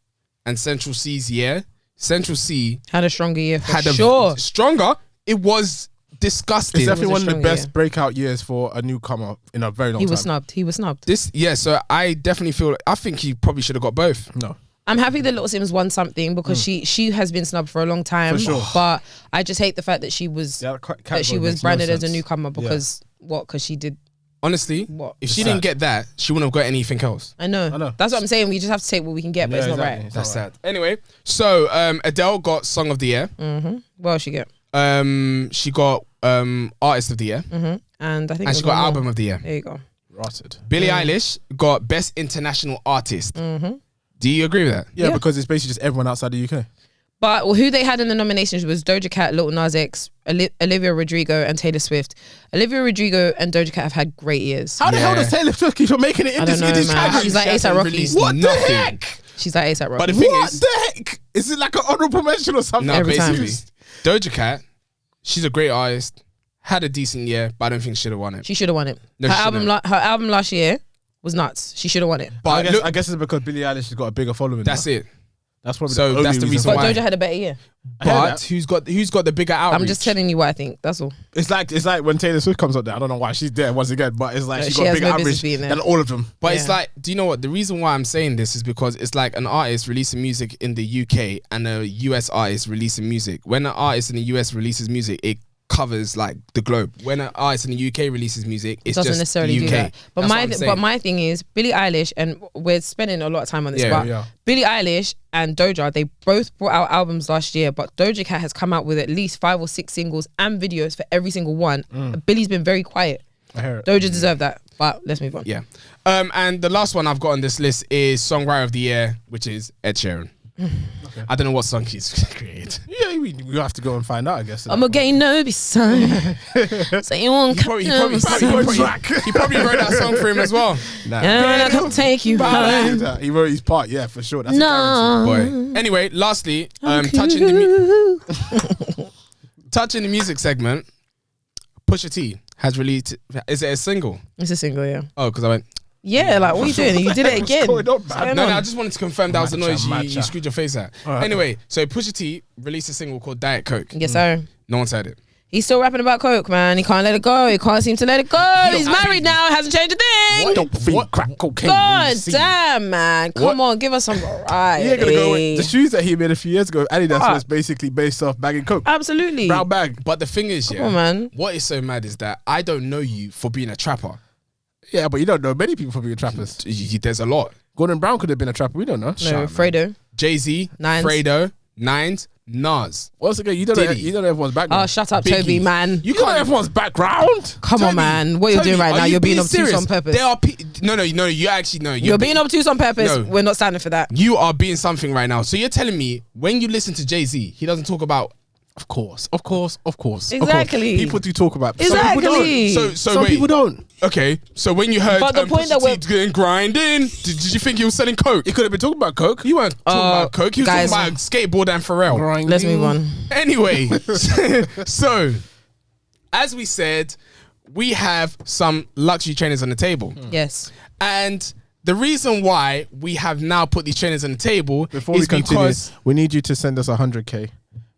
and Central C's year, Central C Had a stronger year for had sure. a stronger. It was disgusting. It's definitely was a one of the strong best year. breakout years for a newcomer in a very long He time. was snubbed. He was snubbed. So I definitely feel. I think he probably should have got both. No. I'm happy that Little Sims won something because she has been snubbed for a long time. For sure. But I just hate the fact that she was That she was branded as a newcomer because Because she did. Honestly, What? if she Sad. didn't get that, she wouldn't have got anything else. I know. That's what I'm saying. We just have to take what we can get, but Yeah, it's not exactly. right. It's That's not right. sad. Anyway, so Adele got Song of the Year. What else she get? She got Artist of the Year, And I think and she there's one got more. Album of the Year. There you go. Rotted. Billie Eilish got Best International Artist. Do you agree with that? Yeah, Yeah. because it's basically just everyone outside the UK. But who they had in the nominations was Doja Cat, Lil Nas X, Olivia Rodrigo, and Taylor Swift. Olivia Rodrigo and Doja Cat have had great years. How the hell does Taylor Swift keep on making it in I this don't know, man. category? She's like A$AP Rocky. released What the nothing. heck? She's like A$AP Rocky. But the thing What is, the heck? Is it like an honorable mention or something? no, Every time. basically, Doja Cat, she's a great artist, had a decent year, but I don't think she should have won it. She should have won it. No, her she album, shouldn't. her album last year was nuts. She should have won it. But I guess it's because Billie Eilish has got a bigger following. that's it. That's probably So the only that's the reason But why. Doja had a better year. But who's got the bigger outreach? I'm just telling you what I think. That's all. It's like when Taylor Swift comes up there. I don't know why she's there once again, but it's like No, she's she got a has bigger no business average being there. than all of them. But it's Yeah. like, do you know what? The reason why I'm saying this is because it's like an artist releasing music in the UK and a US artist releasing music. When an artist in the US releases music, it covers like the globe. When an artist in the UK releases music, it's Doesn't just necessarily the UK. do that. But That's what I'm saying. my thing is Billie Eilish, and we're spending a lot of time on this. Yeah, but we are. Billie Eilish and Doja, they both brought out albums last year, but Doja Cat has come out with at least 5 or 6 singles and videos for every single one. Billie's been very quiet. I hear it. Doja deserved that. But let's move on. Yeah. And the last one I've got on this list is Songwriter of the Year, which is Ed Sheeran. I don't know what song he's created. Yeah, we have to go and find out, I guess. I'm a gay nervy son. So you won't He probably wrote that song for him as well. and I can take you home. He wrote his part, yeah, for sure. That's a No. guarantee. Boy. Anyway, lastly, touching the music segment, Pusha T has released. Is it a single? It's a single, yeah. Oh, because I went. Yeah, like what are you doing? You did it again. going on, What's man? going No, on? I just wanted to confirm that was the noise Matcha. you screwed your face at. Alright. Anyway, so Pusha T released a single called Diet Coke. Yes, sir. No one's heard it. He's still rapping about coke, man. He can't let it go. He can't seem to let it go. He's married now. Hasn't changed a thing. Don't think crack cocaine. God you see. damn, man. Come on, give us some variety. He ain't gonna go with the shoes that he made a few years ago. Adidas Fuck. was basically based off bagging coke. Absolutely. Brown bag. But the thing is, Come on, man. what is so mad is that I don't know you for being a trapper. Yeah, but you don't know many people for being trappers. There's a lot. Gordon Brown could have been a trapper. We don't know. No, Fredo. Jay-Z, Nines. Fredo, Nines, Nas. Once again, you don't know, Diddy. you don't know everyone's background. Oh, shut up, Biggie. Toby, man. you don't know everyone's background. Come on, Toby, man. What you're Toby, doing right are now, you you're being obtuse serious? on purpose. There are no, you actually know. You're being obtuse on purpose. No. We're not standing for that. You are being something right now. So you're telling me when you listen to Jay-Z, he doesn't talk about Of course. Exactly. People do talk about it. Exactly. Some people don't. Okay, so when you heard But the point that we're getting grinding, did you think he was selling coke? He could have been talking about coke. He weren't talking about coke. He was guys, talking about skateboard and Pharrell. Grinding. Let's move on. Anyway, so as we said, we have some luxury trainers on the table. Yes. And the reason why we have now put these trainers on the table Before is we continue, because we need you to send us 100k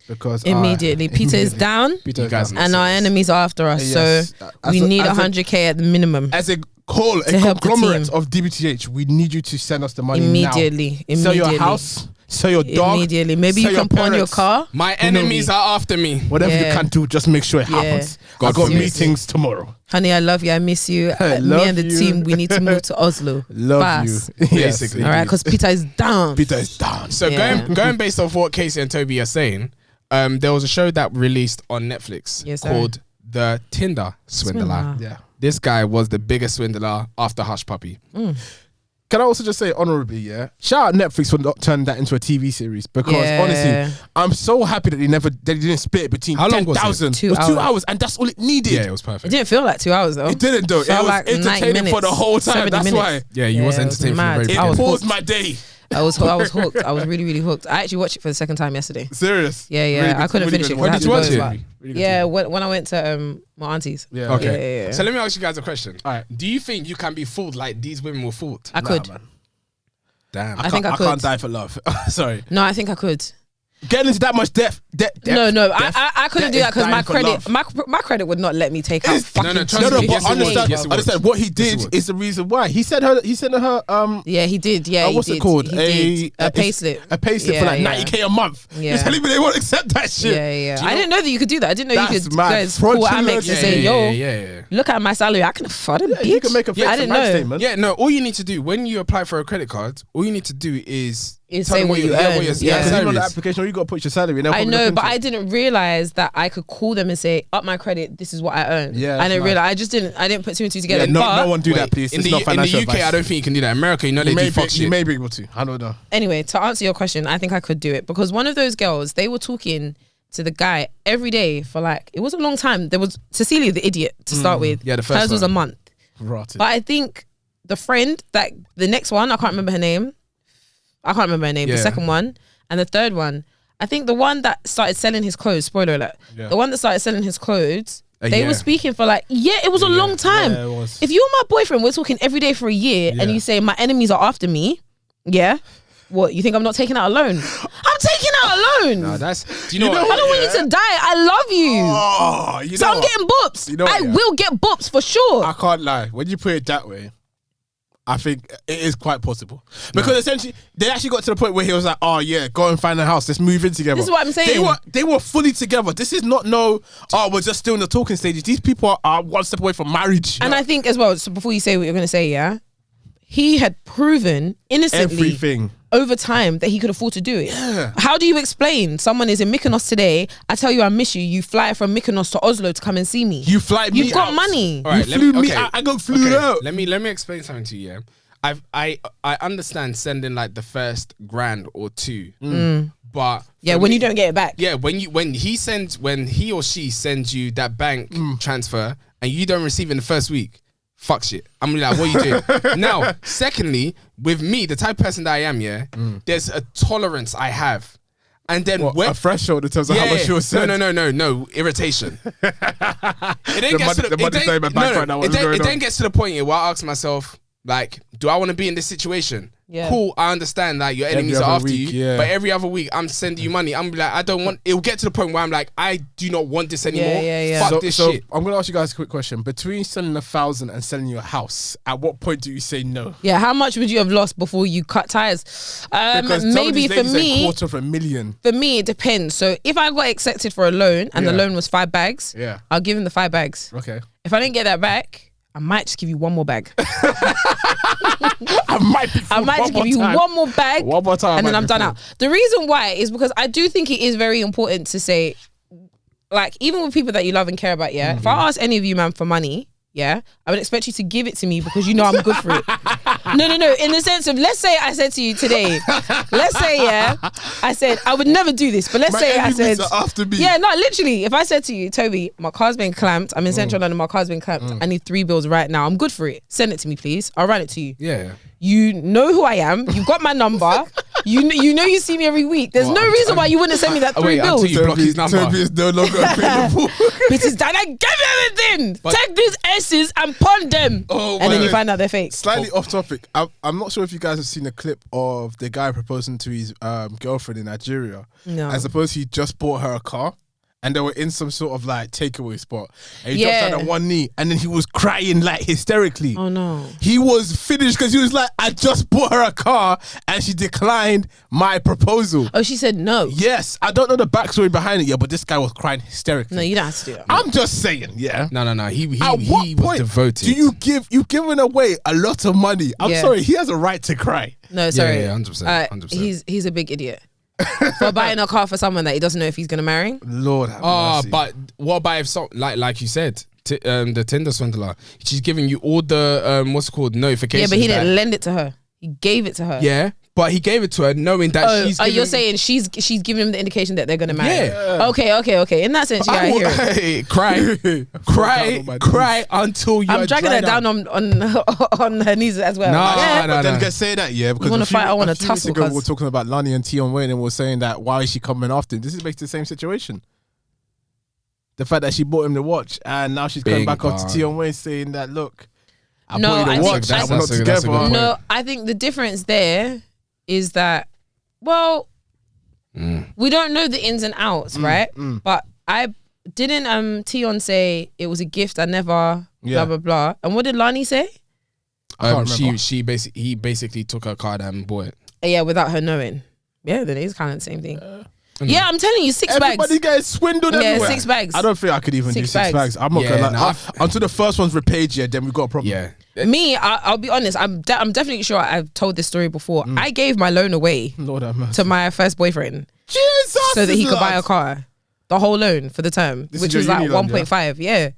because Immediately. Peter is down Peter is guys down. and our enemies are after us. Yes. So we need 100k at the minimum. As a help the conglomerate team. of DBTH, we need you to send us the money Immediately. now. Sell your house, sell your dog, Immediately. Maybe sell you can your pawn your parents. car. my enemies are after me. Whatever Yeah. you can do, just make sure it happens. God I got seriously. meetings tomorrow. Honey, I love you. I miss you. Me love and the you. team, we need to move to Oslo. Love Fast. you. Yes, Basically. All right, because Peter is down. Peter is down. So Yeah. going based off what Kesi and Tobi are saying, there was a show that released on Netflix Yes, sir. called The Tinder Swindler. Swindler. Yeah. This guy was the biggest swindler after Hushpuppi. Can I also just say honorably, yeah? Shout out Netflix for not turning that into a TV series because Yeah. honestly, I'm so happy that they didn't split it between How long was it? 10,000. 2 It was 2 hours. hours and that's all it needed. Yeah, it was It perfect. didn't feel like 2 hours though. It didn't though. It Felt was like 90 entertaining for the minutes, whole time. 70 That's minutes. why. Yeah, you Yeah, was it was entertained for mad. a very It I was paused hooked. my day. I was hooked. I was really, really hooked. I actually watched it for the second time yesterday. Serious. Yeah. Really I good- couldn't really finish good it. one. I When had did to you go watch as it? well. Really good Yeah, when I went to my auntie's. Yeah. Okay. Yeah. So let me ask you guys a question. All right. Do you think you can be fooled like these women were fooled? I could. man. Damn. I think I I could. can't die for love. Sorry. No, I think I could. Getting into that much depth. No, I couldn't do that because my for credit, love. my credit would not let me take out fucking. no, trust No, me. but Yes, it would. understand. Yes, it would. Understand what he Yes, it did would. is the reason why he sent her. Yeah, he did. Yeah, he what's did. it called? He did. A payslip. A payslip for like 90k a month. Yeah. You're telling me they won't accept that shit? Yeah. Do you I know- didn't know that you could do that. I didn't know you That's could mad. guys call Fraudulent. Amex and Yeah, say, "Yo, yeah. look at my salary. I can afford a Yeah, bitch." you can make a fix I a didn't bank know. statement. Yeah, no, all you need to do when you apply for a credit card, all you need to do is Is tell say them what you yeah, earn. what your Yeah. Because even salary on the is. application, you got to put your salary. I know, but I didn't realize that I could call them and say, "Up my credit. This is what I earn." Yeah, I that's didn't mad. realize. I didn't put two and two together. Yeah, no but one do that, Wait, please. in It's the, not in the financial UK, advice. I don't think you can do that. America, you know they do fuck You shit. may be able to. I don't know. Anyway, to answer your question, I think I could do it because one of those girls, they were talking to the guy every day for like, it was a long time. There was Cecilia, the idiot, to start with. Yeah, the first Hers was a one. month. Rotted. But I think the friend, that the next one, I can't remember her name. The Yeah. second one and the third one. I think the one that started selling his clothes, spoiler alert, Yeah. the one that started selling his clothes, A they year. were speaking for like, it was a long time. Yeah, it was. If you're my boyfriend, we're talking every day for a year and Yeah. you say my enemies are after me, yeah? What, you think I'm not taking out a loan? I'm taking out a loan. No, that's. Do you know, know what? I don't want you to die. I love you. Oh, you So know I'm what? getting bops. You know what, I yeah? will get bops for sure. I can't lie. When you put it that way, I think it is quite possible. Because essentially, they actually got to the point where he was like, "Oh yeah, go and find a house. Let's move in together." This is what I'm saying. They were fully together. This is not we're just still in the talking stages. These people are one step away from marriage. And I think as well, so before you say what you're going to say, yeah, he had proven innocently everything. over time that he could afford to do it. How do you explain someone is in Mykonos today, I tell you I miss you, you fly from Mykonos to Oslo to come and see me. You fly me You've got out. money. All right, You let flew me okay. out. I got flew out. Let me explain something to you. Yeah, I understand sending like the first grand or two, but Yeah, for when me- you don't get it back. Yeah, when he or she sends you that bank transfer and you don't receive it in the first week, fuck shit. I'm gonna be like, what are you doing? Now, secondly, with me, the type of person that I am, there's a tolerance I have. And then A threshold in terms of how much you were sent. No, irritation. It then gets to the money's not in my bank right now. What's going it then on? gets to the point where I ask myself, like, do I want to be in this situation? Yeah. Cool, I understand that your enemies Every are other after week, you, yeah. but every other week I'm sending you money. I'm like, I don't want. It'll get to the point where I'm like, I do not want this anymore. Yeah. Fuck this So shit. I'm gonna ask you guys a quick question. Between selling 1,000 and selling you a house, at what point do you say no? Yeah, how much would you have lost before you cut ties? Because some of Maybe these for ladies say me, $250,000. for me it depends. So if I got accepted for a loan and the Yeah. loan was 5 bags, Yeah. I'll give him the 5 bags. Okay. If I didn't get that back, I might just give you one more bag. I might be. I might just give you one more bag. One more time, and then might I'm be done full. out. The reason why is because I do think it is very important to say, like, even with people that you love and care about, yeah. If I ask any of you, man, for money, yeah, I would expect you to give it to me because you know I'm good for it. No. In the sense of, let's say I said to you today, let's say, yeah, I said, I would never do this, but let's say I said, after me. yeah, no, literally, if I said to you, Tobi, my car's been clamped, I'm in Central London, my car's been clamped, I need 3 bills right now, I'm good for it. Send it to me, please. I'll write it to you. Yeah. You know who I am. You've got my number. You know you see me every week. There's no reason why you wouldn't send me that 3 bills. Until you block his number. Tobi is no longer available. Bitches, Dad, I gave you everything. Take these S's and pawn them. And then you find out they're fake. Slightly off topic. I'm not sure if you guys have seen a clip of the guy proposing to his girlfriend in Nigeria. No. I suppose he just bought her a car. And they were in some sort of like takeaway spot. And he dropped down on one knee and then he was crying like hysterically. Oh no. He was finished because he was like, I just bought her a car and she declined my proposal. Oh, she said no. Yes. I don't know the backstory behind it yet, but this guy was crying hysterically. No, you don't have to do that. I'm just saying, yeah. No. He At what was point devoted. do you've given away a lot of money? I'm sorry, he has a right to cry. No, sorry. Yeah, 100%. 100%. He's a big idiot. For buying a car for someone that he doesn't know if he's going to marry. Lord have mercy. But what about if like you said, the Tinder Swindler, she's giving you all the what's it called, notifications. Yeah, but he didn't lend it to her. He gave it to her. Yeah, but he gave it to her knowing that she's giving... you're saying she's giving him the indication that they're going to marry. Yeah. Okay. In that sense, you gotta hear it. Cry until you. I'm dragging her down on her knees as well. But then you say that, yeah, because you want to fight, I want to tussle. We were talking about Lani and Tion Wayne and we were saying that why is she coming after him? This is basically the same situation. The fact that she bought him the watch and now she's coming back off to Tion Wayne saying that, look, I bought you the watch, we're not together. No, I think the difference there is that, well, we don't know the ins and outs, right? But I didn't Tion say it was a gift I never blah blah blah. And what did Lani say? He basically took her card and bought it. Yeah, without her knowing. Yeah, then it's kind of the same thing. Yeah, I'm telling you, 6 bags. Everybody gets swindled everywhere. 6 bags. I don't think I could even do 6 bags. I'm not gonna lie. Until the first one's repaid, then we've got a problem. Yeah. Me, I'll be honest. I'm definitely sure I've told this story before. I gave my loan away to my first boyfriend, Jesus, so that he could buy a car. The whole loan for the term, which was like 1.5. Yeah.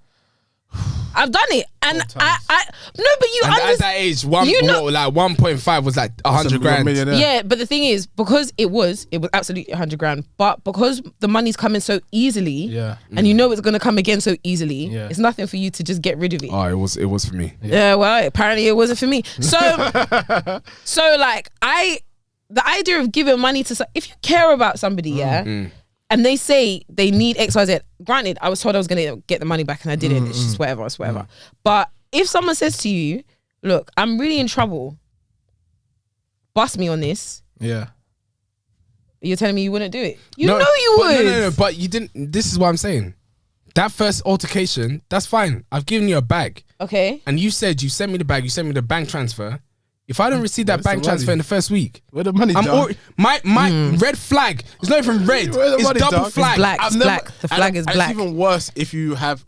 I've done it, and no, but you at that age, 1.5 was like 100 grand. Yeah, but the thing is, because it was absolutely 100 grand, but because the money's coming so easily, and you know it's gonna come again so easily, it's nothing for you to just get rid of it. Oh, it was for me. Yeah, well, apparently it wasn't for me. So, like the idea of giving money to if you care about somebody, and they say they need XYZ. Granted, I was told I was going to get the money back and I didn't. It's just whatever, it's whatever. But if someone says to you, look, I'm really in trouble, bust me on this. Yeah. You're telling me you wouldn't do it? You know you would. No, but you didn't. This is what I'm saying. That first altercation, that's fine. I've given you a bag. Okay. And you said you sent me the bag, you sent me the bank transfer. If I don't receive that bank transfer in the first week, where the money? My red flag. It's not even red. It's double flag. It's black. The flag is black. It's even worse if you have,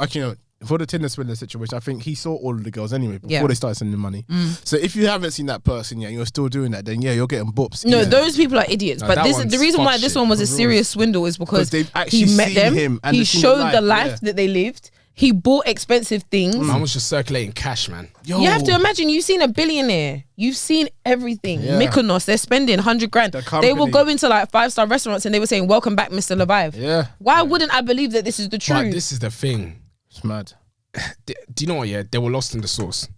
for the Tinder Swindler situation, I think he saw all of the girls anyway before they started sending money. So if you haven't seen that person yet, and you're still doing that, then you're getting boops. No, those people are idiots. But the reason why this one was a serious swindle is because he met them. He showed the life that they lived. He bought expensive things. Man was just circulating cash, man. You have to imagine, you've seen a billionaire. You've seen everything. Mykonos, they're spending 100 grand. They will go into like 5-star restaurants and they were saying, welcome back, Mr. Leviev. Yeah. Why wouldn't I believe that this is the truth? But this is the thing. It's mad. Do you know what, they were lost in the sauce.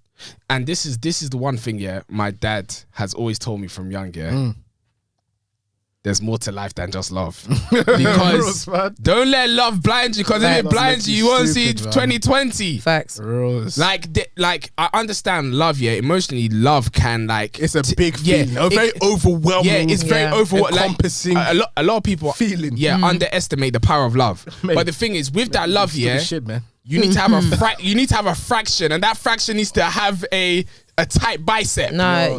And this is the one thing, my dad has always told me from young, there's more to life than just love. Because don't let love blind you, because if it blinds you, you won't see 2020. Facts. Like I understand love, emotionally love can it's a big feeling, very overwhelming. Yeah, it's very overwhelming. Encompassing. A lot of people feeling. Underestimate the power of love. Mate, but the thing is, with that love, shit, man. You need to have a fraction, and that fraction needs to have a tight bicep.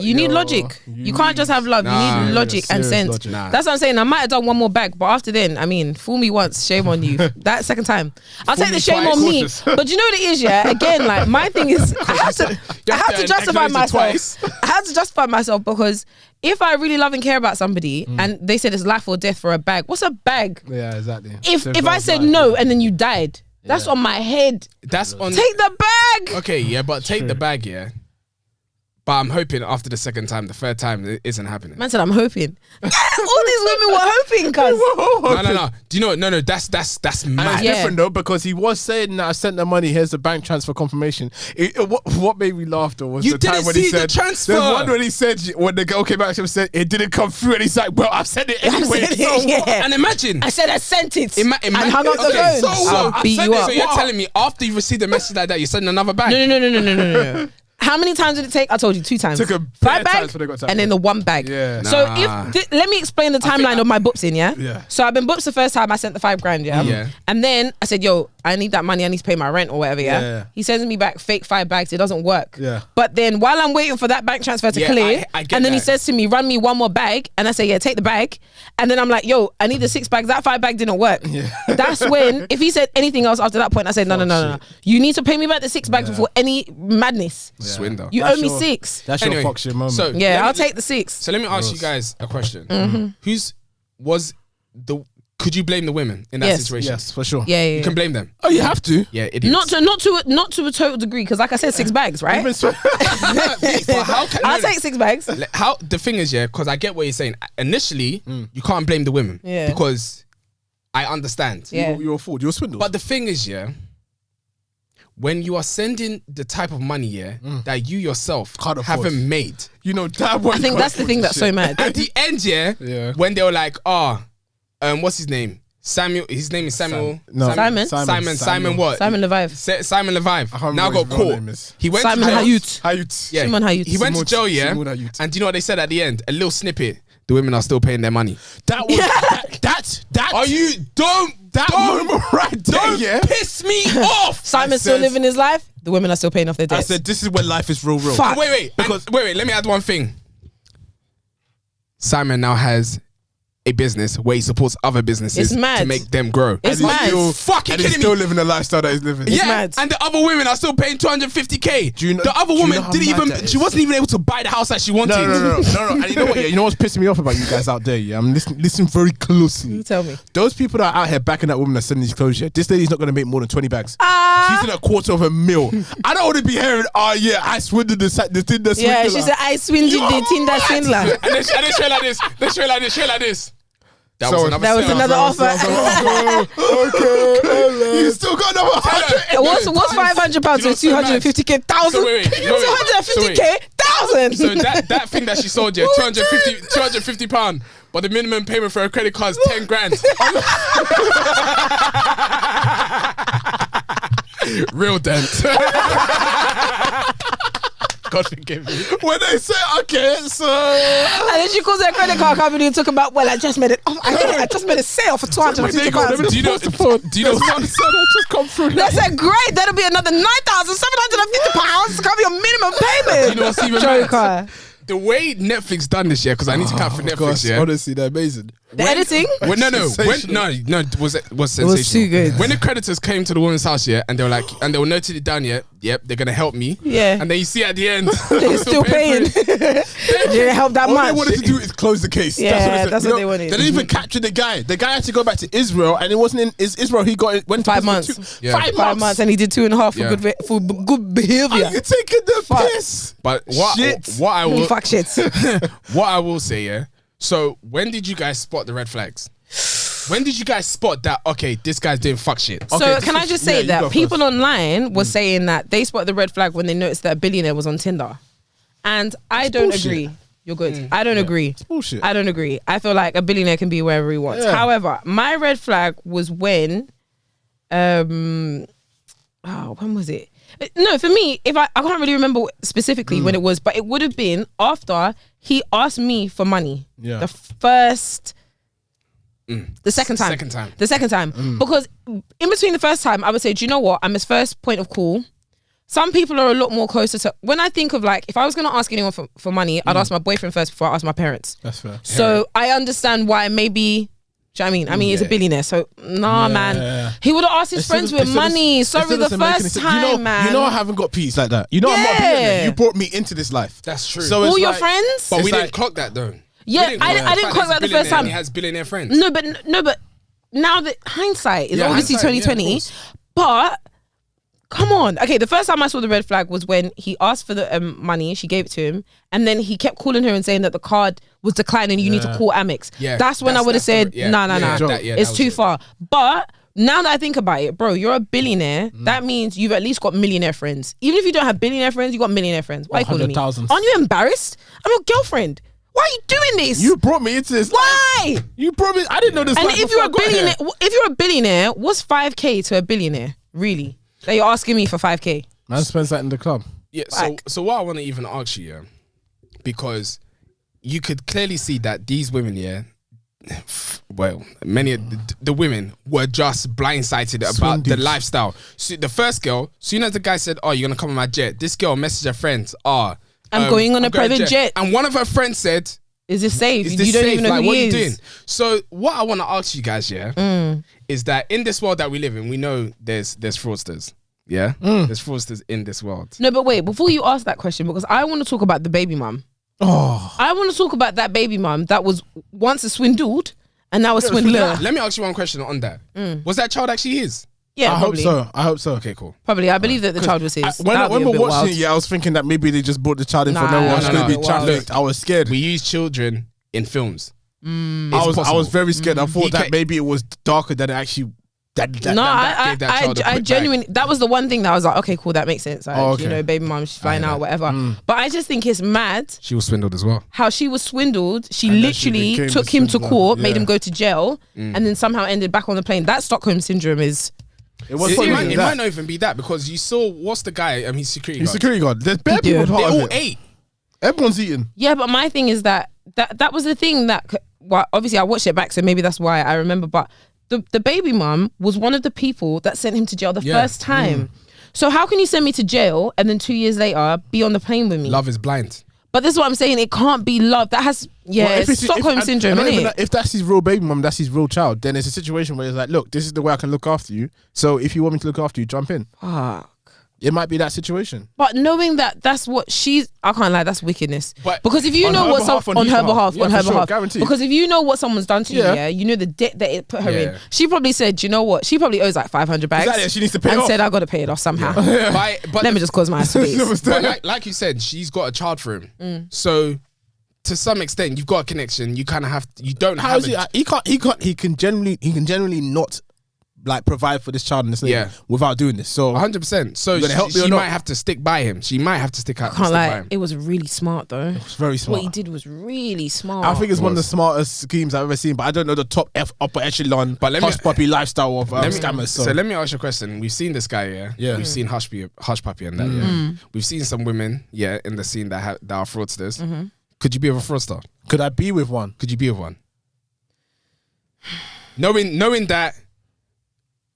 You need logic. You can't just have love. You need logic and sense. Logic. That's what I'm saying. I might have done one more bag, but after then, fool me once, shame on you. That second time, I'll take the shame on me. But you know what it is, Again, like my thing is, I have to justify myself. I have to justify myself because if I really love and care about somebody and they said it's life or death for a bag, what's a bag? Yeah, exactly. If I said no and then you died. That's on my head. That's on. Take the bag. Okay, yeah, but take the bag, yeah. But I'm hoping after the second time, the third time, it isn't happening. Man said, I'm hoping. All these women were hoping, cuz. No. Do you know? No, that's mad. It's different though, because he was saying that I sent the money. Here's the bank transfer confirmation. What made me laugh though was you the time when he said the transfer. There's one when he said when the girl came back to him and said it didn't come through, and he's like, "Well, I've sent it anyway." And imagine, I said I sent it. and hung up the phone. So I'll beat you up. So you're telling me after you received a message like that, you send another bag? No. How many times did it take? I told you 2 times. Took a 5 bags and then the 1 bag. Yeah. So let me explain the timeline of my boopsing, yeah? Yeah. So I've been booped the first time, I sent the 5 grand, yeah? Yeah. And then I said, yo, I need that money, I need to pay my rent or whatever, yeah? He sends me back fake 5 bags, it doesn't work. Yeah. But then while I'm waiting for that bank transfer to clear, I get and then he that. says to me, run me 1 more bag, and I say, yeah, take the bag. And then I'm like, yo, I need the 6 bags, that 5 bag didn't work. Yeah. That's when, if he said anything else after that point, I said, no. You need to pay me back the 6 bags before any madness. Swindler. You owe me 6. That's Anyway, your fuck shit moment. so Yeah, I'll take the 6. So let me ask you guys a question. Mm-hmm. Could you blame the women in that situation? yes, for sure. Yeah. You can blame them. Oh, you have to. Yeah, idiots. Not to a total degree, because like I said, 6 bags, right? Even so, But how can I'll take 6 bags. How the thing is, yeah, because I get what you're saying. Initially, you can't blame the women, Yeah. because I understand. Yeah. you're a fool. You're a swindle. But the thing is, yeah, when you are sending the type of money, yeah, that you yourself Can't afford. haven't made, I think that's the thing that's so mad. at the end, yeah, when they were like, what's his name? Samuel. His name is Samuel. Simon What? Simon Leviev. Simon Leviev. Now got caught. He went Simon to jail. Hayut. Yeah. Simon Hayut. He went to jail, yeah. Simon Hayut. And do you know what they said at the end? A little snippet. The women are still paying their money. That was that. Are you don't moment right there, don't yeah. piss me off? Simon's still living his life. The women are still paying off their I debts. said this is when life is real. Fuck. Wait. Wait. Let me add one thing. Simon now has a business where he supports other businesses It's mad. to make them grow. It's And mad. Still, Fucking and he's kidding still me. living the lifestyle that he's living. It's Yeah, mad. and the other women are still paying 250k. Do you know- the other do you woman know how didn't mad even. that She is? wasn't even able to buy the house that she wanted. No. And you know what? Yeah, you know what's pissing me off about you guys out there? Yeah, I'm listen very closely. You tell me. Those people that are out here backing that woman that's sending these clothes. Yeah, this lady's not going to make more than 20 bags. She's in $250,000. I don't want to be hearing, I swindled the Tinder Swindler. Yeah, she said, I swindled the Tinder Swindler. And they show like this. They show like this. That was another offer. Okay. You still got another 100. What's £500 to 250k? So wait. 250k? Thousand. So that thing that she sold you, 250 £250, but the minimum payment for a credit card is 10 grand. Real dent. God forgive me. When they say, okay, so. And then she calls her credit card company and talk about, well, I just made it. I just made a sale for £250. Do you know? Just come through. They said, great, that'll be another £9,750 to cover your minimum payment. You know what's even Joker. The way Netflix done this, yeah, because I need to count for Netflix, Gosh, yeah. honestly, they're amazing. The editing? It was sensational. It was too good. When the creditors came to the woman's house, yeah, and they were like, and they were noted it down, yeah, yep, they're gonna help me, Yeah. and then you see at the end, They're still paying. They didn't help that All much. they wanted to do is close the case. Yeah, that's what they They wanted. didn't even capture the guy. The guy had to go back to Israel, and it wasn't in Israel. He went to 5 prison for months. Yeah. 5 months, and he did 2.5 Yeah. for good behavior. Are you taking the piss? But what Shit. I will Fuck shit. what I will say, yeah. So when did you guys spot the red flags? When did you guys spot that? Okay, this guy's doing fuck shit. So Okay, can I just say you that go people first. online were saying that they spotted the red flag when they noticed that a billionaire was on Tinder, and I don't bullshit. agree. You're good. I don't agree. bullshit. I don't agree. I feel like a billionaire can be wherever he wants. Yeah. However, my red flag was when, when was it? No, for me, I can't really remember specifically when it was, but it would have been after he asked me for money. Yeah. The second time. Because in between the first time, I would say, do you know what? I'm his first point of call. Some people are a lot more closer to, when I think of like, if I was going to ask anyone for money, I'd ask my boyfriend first before I ask my parents. That's fair. So I understand why maybe, do you know what I mean? He's a billionaire. So man. He would have asked his friends with money. Sorry, the first time, man. You know I haven't got peace like that. You know I'm not a billionaire. You brought me into this life. That's true. So All it's your like- friends? But we It's didn't clock that though. Yeah, I didn't clock that the first time. He has billionaire friends. No, but now that hindsight is Yeah, obviously hindsight, yeah, of 2020, course. but Come on. Okay, the first time I saw the red flag was when he asked for the money, she gave it to him, and then he kept calling her and saying that the card was declining, you need to call Amex. Yeah, that's when I would have said, nah. It's too far. But now that I think about it, bro, you're a billionaire. That means you've at least got millionaire friends. Even if you don't have billionaire friends, you got millionaire friends. Why are you calling me? Aren't you embarrassed? I'm your girlfriend. Why are you doing this? You brought me into this. Why? You brought me. I didn't know this. And if you're a billionaire, what's 5K to a billionaire? Really? That you're asking me for 5K? Man spends that in the club. Yeah. So what I want to even ask you, because you could clearly see that these women, well, many of the women were just blindsided about the lifestyle. So the first girl, soon as the guy said, "Oh, you're gonna come on my jet," this girl messaged her friends, "I'm going on a private jet," and one of her friends said, "Is this safe? You don't even know who he is." What are you doing? So what I want to ask you guys, is that in this world that we live in, we know there's fraudsters. Yeah, there's fraudsters in this world. No, but wait, before you ask that question, because I want to talk about the baby mum. I want to talk about that baby mum that was once a swindled and now a swindler. Let me ask you one question on that. Was that child actually his? Yeah, I hope so. Okay, cool. Probably. I believe that the child was his. When we're watching it, I was thinking that maybe they just brought the child in for no one. It's going to be trafficked. I was scared. We use children in films. I was very scared. I thought that maybe it was darker than it actually. I genuinely, that was the one thing that I was like, okay, cool, that makes sense. Like, you know, baby mom, she's flying out, whatever. But I just think it's mad. She was swindled as well. How she was swindled. She literally took him to court, made him go to jail, and then somehow ended back on the plane. That Stockholm syndrome is. It might not even be that, because you saw, what's the guy? He's security guard. Security guard. There's bare people part of it. They all ate. Everyone's eating. Yeah, but my thing is that was the thing that, well, obviously I watched it back, so maybe that's why I remember, but the baby mum was one of the people that sent him to jail the first time. So how can you send me to jail and then 2 years later be on the plane with me? Love is blind. But this is what I'm saying. It can't be love. That has, it's Stockholm syndrome, isn't it? If that's his real baby mum, that's his real child, then it's a situation where it's like, look, this is the way I can look after you. So if you want me to look after you, jump in. Fuck. It might be that situation. But knowing that that's what I can't lie, that's wickedness. But because if you know what on her behalf, guaranteed. Because if you know what someone's done to you, you know the debt that it put her in. She probably said, you know what? She probably owes like 500 bags. Exactly, she needs to pay and off. said, I got to pay it off somehow. But let me just cause my eyes to face. But like you said, she's got a child for him. So to some extent, you've got a connection. You kind of have. You don't How have. He can generally not like provide for this child in this lady without doing this. So 100%. So she might have to stick by him. She might have to stick out. By him. It was really smart though. It was very smart. What he did was really smart. I think it's one of the smartest schemes I've ever seen, but I don't know the top upper echelon Hushpuppi lifestyle of scammers. So let me ask you a question. We've seen this guy, We've seen Hushpuppi and that, We've seen some women, in the scene that are fraudsters. Could you be with a fraudster? Could I be with one? Could you be with one? Knowing that.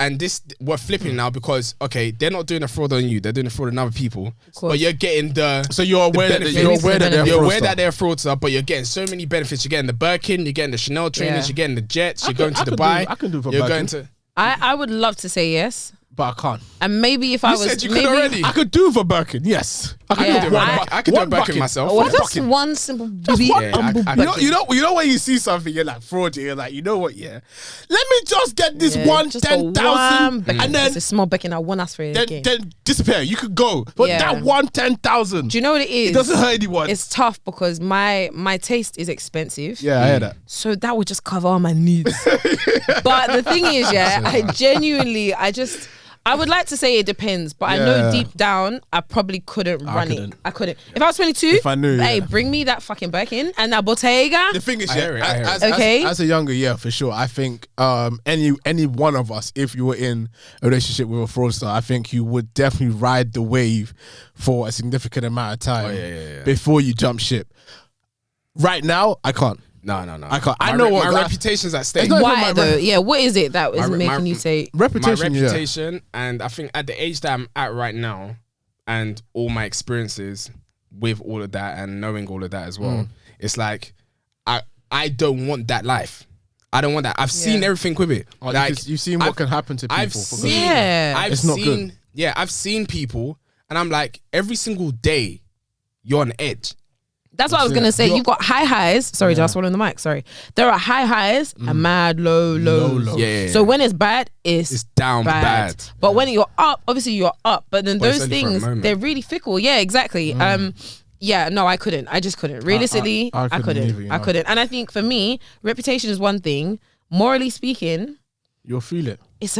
And this, we're flipping now because, okay, they're not doing a fraud on you. They're doing a fraud on other people. But you're getting So you're aware that they're a fraudster, but you're getting so many benefits. You're getting the Birkin, you're getting the Chanel trainers, you're getting the jets, you're going to Dubai. I can do for Birkin. I would love to say yes. But I can't. And maybe if I was... said you could already. I could do for Birkin, yes. I could do a Birkin myself. Well, just one simple... You know when you see something, you're like, fraud, you're like, you know what, Let me just get this 10,000 and then... It's a small Birkin, I won't ask for it again. Then disappear, you could go. But that 10,000... Do you know what it is? It doesn't hurt anyone. It's tough because my taste is expensive. Yeah, I hear that. So that would just cover all my needs. But the thing is, I would like to say it depends, but I know deep down I probably couldn't run it. I couldn't. If I was 22, if I knew, hey, bring me that fucking Birkin and that Bottega. The thing is, as a younger, for sure. I think any one of us, if you were in a relationship with a fraudster, I think you would definitely ride the wave for a significant amount of time before you jump ship. Right now, I can't. No. I can't. I know what my reputation's at stake. Why though? Yeah, what is it that is making you say reputation? My reputation, and I think at the age that I'm at right now, and all my experiences with all of that and knowing all of that as well, it's like I don't want that life. I don't want that. I've seen everything with it. Like you've seen what can happen to people. It's not good. Yeah, I've seen people, and I'm like, every single day, you're on edge. That's what I was going to say. You've got high highs. Sorry, just swallowing the mic. Sorry. There are high highs and mad low lows. Yeah. So when it's bad, it's down bad. But when you're up, obviously you're up. But then those things, they're really fickle. Yeah, exactly. Yeah, no, I couldn't. I just couldn't. Realistically, I couldn't. Either, I couldn't. And I think for me, reputation is one thing. Morally speaking, you'll feel it. It's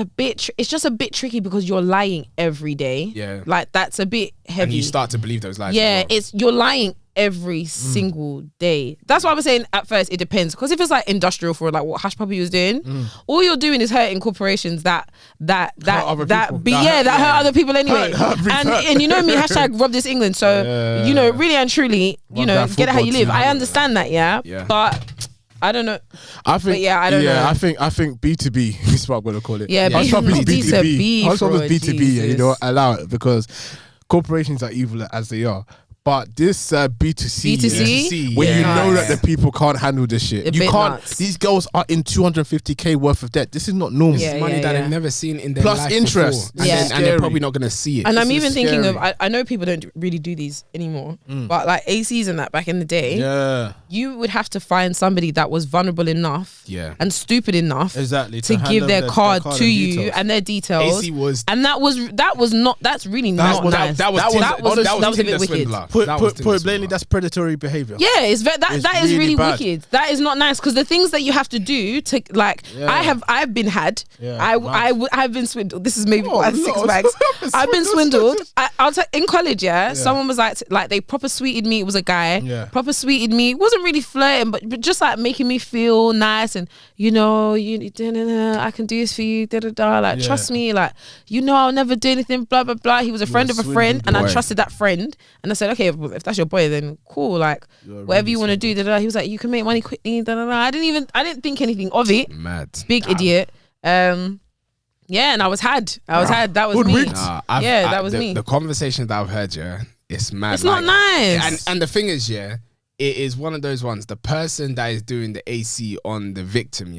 just a bit tricky because you're lying every day. Yeah. Like that's a bit heavy. And you start to believe those lies. Yeah, you're lying every single day. That's why I was saying at first it depends. Because if it's like industrial fraud, like what Hushpuppi was doing, all you're doing is hurting corporations that hurt other people anyway. And you know me, hashtag rob this England. So you know, really and truly, you know, get it how you live. I understand that, yeah. But I don't know. I don't know. I think B2B is what I'm gonna call it. Yeah, Hushpuppi's B2B. Hushpuppi's B2B, Jesus. you know, allow it because corporations are evil as they are. But this B2C, when you know that the people can't handle this shit, you can't. Nuts. These girls are in 250k worth of debt. This is not normal. This is money that they've never seen in their plus life interest, before. And they're probably not gonna see it. And I'm even thinking of. I know people don't really do these anymore, but like ACs and that back in the day, you would have to find somebody that was vulnerable enough, and stupid enough, to give their card to you and their details. AC was, and that was not. That's really not nice. That was a bit wicked. Put it plainly, that's predatory behavior. Yeah, that is really wicked. That is not nice because the things that you have to do to like, I've been had. I've been swindled. This is maybe 6 bags. I've been swindled. I'll tell in college. Someone was like they proper sweeted me. It was a guy. Proper sweeted me. It wasn't really flirting, but just like making me feel nice and you know I can do this for you. Like trust me. Like you know I'll never do anything. Blah blah blah. He was a friend of a friend, and I trusted that friend. And I said, okay, if that's your boy, then cool. Like whatever you want to do. He was like, you can make money quickly. I didn't think anything of it. Mad. Big idiot. And I was had. That was me. That was me. The conversations that I've heard, it's mad. It's not nice. And the thing is, it is one of those ones. The person that is doing the AC on the victim,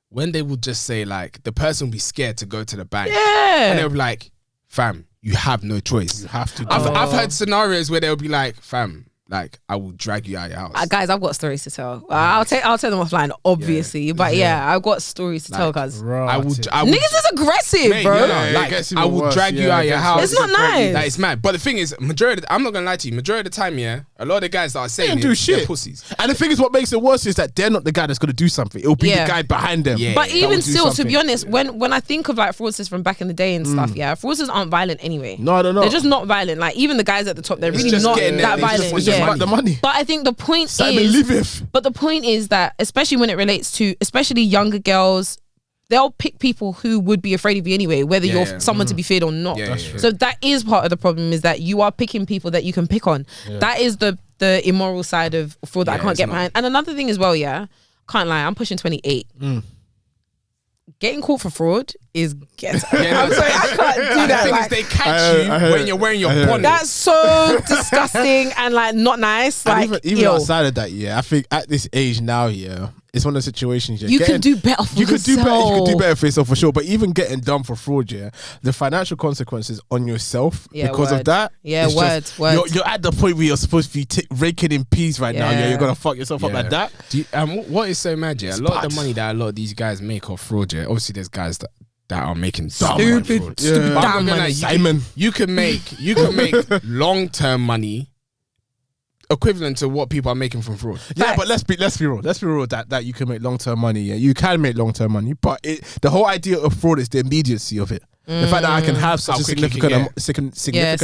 when they will just say like, the person will be scared to go to the bank. Yeah. And they'll be like, fam, you have no choice. You have to. I've heard scenarios where they'll be like, fam, like I will drag you out of your house. Guys, I've got stories to tell. I'll tell them offline, obviously. But I've got stories to tell, guys. I would. Niggas is aggressive, mate, bro. I will drag you out of your house. It's not nice. Like, it's mad. But the thing is, I'm not gonna lie to you. Majority of the time, a lot of the guys that are saying do shit. They're pussies. And the thing is, what makes it worse is that they're not the guy that's gonna do something. It'll be the guy behind them. But even still, to be honest, when I think of like fraudsters from back in the day and stuff, fraudsters aren't violent anyway. No, they're just not violent. Like even the guys at the top, they're really not that violent. It's just about the money. But I think the point Simon Leviev. But the point is that, especially when it relates to, especially younger girls, they'll pick people who would be afraid of you anyway, whether you're someone to be feared or not. So that is part of the problem, is that you are picking people that you can pick on. That is the immoral side of fraud that I can't get behind. And another thing as well, can't lie, I'm pushing 28. Getting caught for fraud is I'm sorry, I can't do that. Like, they catch you when you're wearing your bonnet. That's so disgusting and like not nice. Like even outside of that, I think at this age now, it's one of those situations. You could do better for yourself. You could do better for yourself for sure. But even getting done for fraud, the financial consequences on yourself because of that. Yeah, words. You're at the point where you're supposed to be raking in peas right now. You're gonna fuck yourself up like that. What is so mad? A lot of the money that a lot of these guys make off fraud. Obviously, there's guys that are making stupid money. Simon, you can make long-term money equivalent to what people are making from fraud. But let's be real. Let's be real that you can make long-term money. You can make long-term money, but the whole idea of fraud is the immediacy of it. The fact that I can have such a significant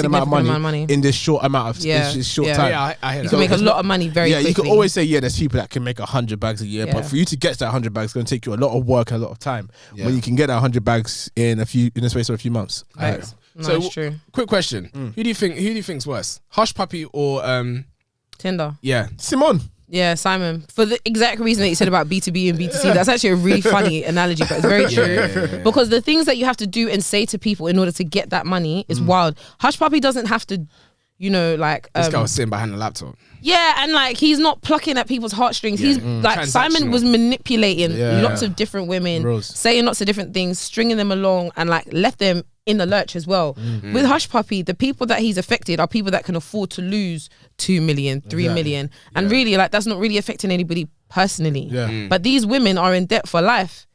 amount of money in this short amount of this short time. I hear you can make a lot of money very quickly. You can always say, there's people that can make 100 bags a year, but for you to get to that 100 bags, it's going to take you a lot of work and a lot of time. When you can get that 100 bags in the space of a few months. Right. No, so, it's true. Quick question: Who do you think's worse, Hushpuppi or Tinder? Yeah, Simon. Yeah, Simon. For the exact reason that you said about B2B and B2C, that's actually a really funny analogy, but it's very true. Because the things that you have to do and say to people in order to get that money is wild. Hushpuppi doesn't have to you know, like this guy was sitting behind the laptop. Yeah, and like he's not plucking at people's heartstrings. He's like Simon was manipulating lots of different women, saying lots of different things, stringing them along, and like left them in the lurch as well. With Hushpuppi, the people that he's affected are people that can afford to lose 2 million, 3 million, and really like that's not really affecting anybody personally. But these women are in debt for life.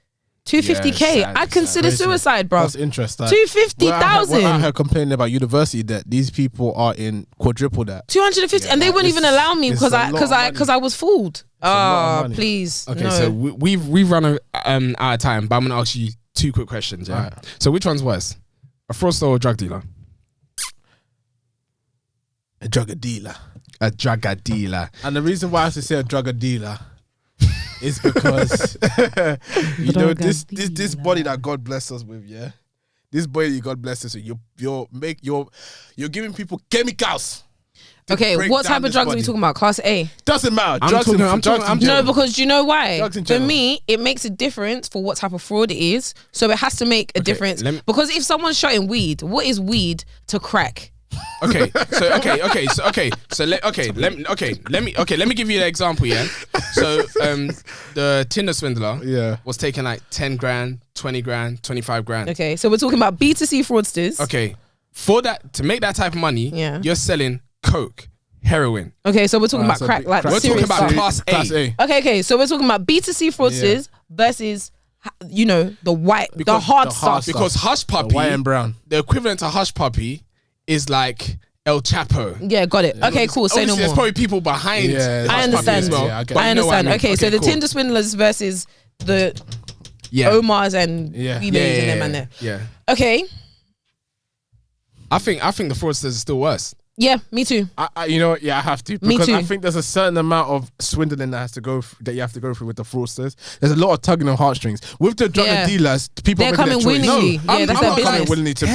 250k. I consider suicide, bro. That's interesting. 250,000. When I heard complaining about university debt, these people are in quadruple that. 250, and they wouldn't even allow me because I was fooled. Oh, please. Okay, no. so we've run out of time, but I'm gonna ask you 2 quick questions. Yeah. Right. So which one's worse, a fraudster or a drug dealer? A drug dealer. A drug dealer. And the reason why I have to say a drug dealer is because you know this body that God blessed us with, yeah. This body God blessed us with, you're giving people chemicals. Okay, what type of drugs are we talking about? Class A? Doesn't matter. No, because do you know why? For me, it makes a difference for what type of fraud it is. So it has to make a difference. Because if someone's shotting weed, what is weed to crack? Let me give you an example. Yeah, so the Tinder Swindler was taking like 10 grand, 20 grand, 25 grand. Okay, so we're talking about B2C fraudsters. Okay, for that to make that type of money, you're selling coke, heroin. Okay, so we're talking about crack, like we're talking about class A. Okay, so we're talking about B2C fraudsters versus, you know, the hard stuff. Because Hushpuppi, white and brown, the equivalent to Hushpuppi is like El Chapo. Yeah, got it. Okay, cool. Say no more. There's probably people behind. I understand. As well. I understand. Okay, so the Tinder Swindlers versus the Omars and and them and there. Yeah. Okay. I think the fraudsters are still worse. Yeah, me too. You know what? Yeah, I have to. Because I think there's a certain amount of swindling that you have to go through with the fraudsters. There's a lot of tugging on heartstrings. With the drug dealers, people they're coming willingly. That's their business. Coming willingly to come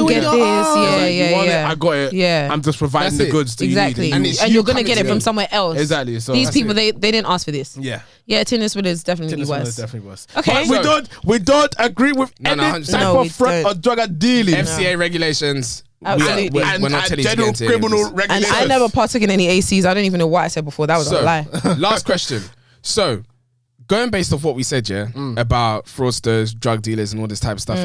get this. I got it. Yeah. I'm just providing the goods to you need. And you're going to get it from somewhere else. Exactly. So these people, they didn't ask for this. Yeah, Tinder Swindler is definitely worse. Okay. But we don't agree with any type of fraud or drug dealing. FCA regulations. Absolutely. We're not telling general you to criminal regulations. And I never partook in any ACs. I don't even know what I said before. That was a lie. Last question. So, going based off what we said, about fraudsters, drug dealers, and all this type of stuff,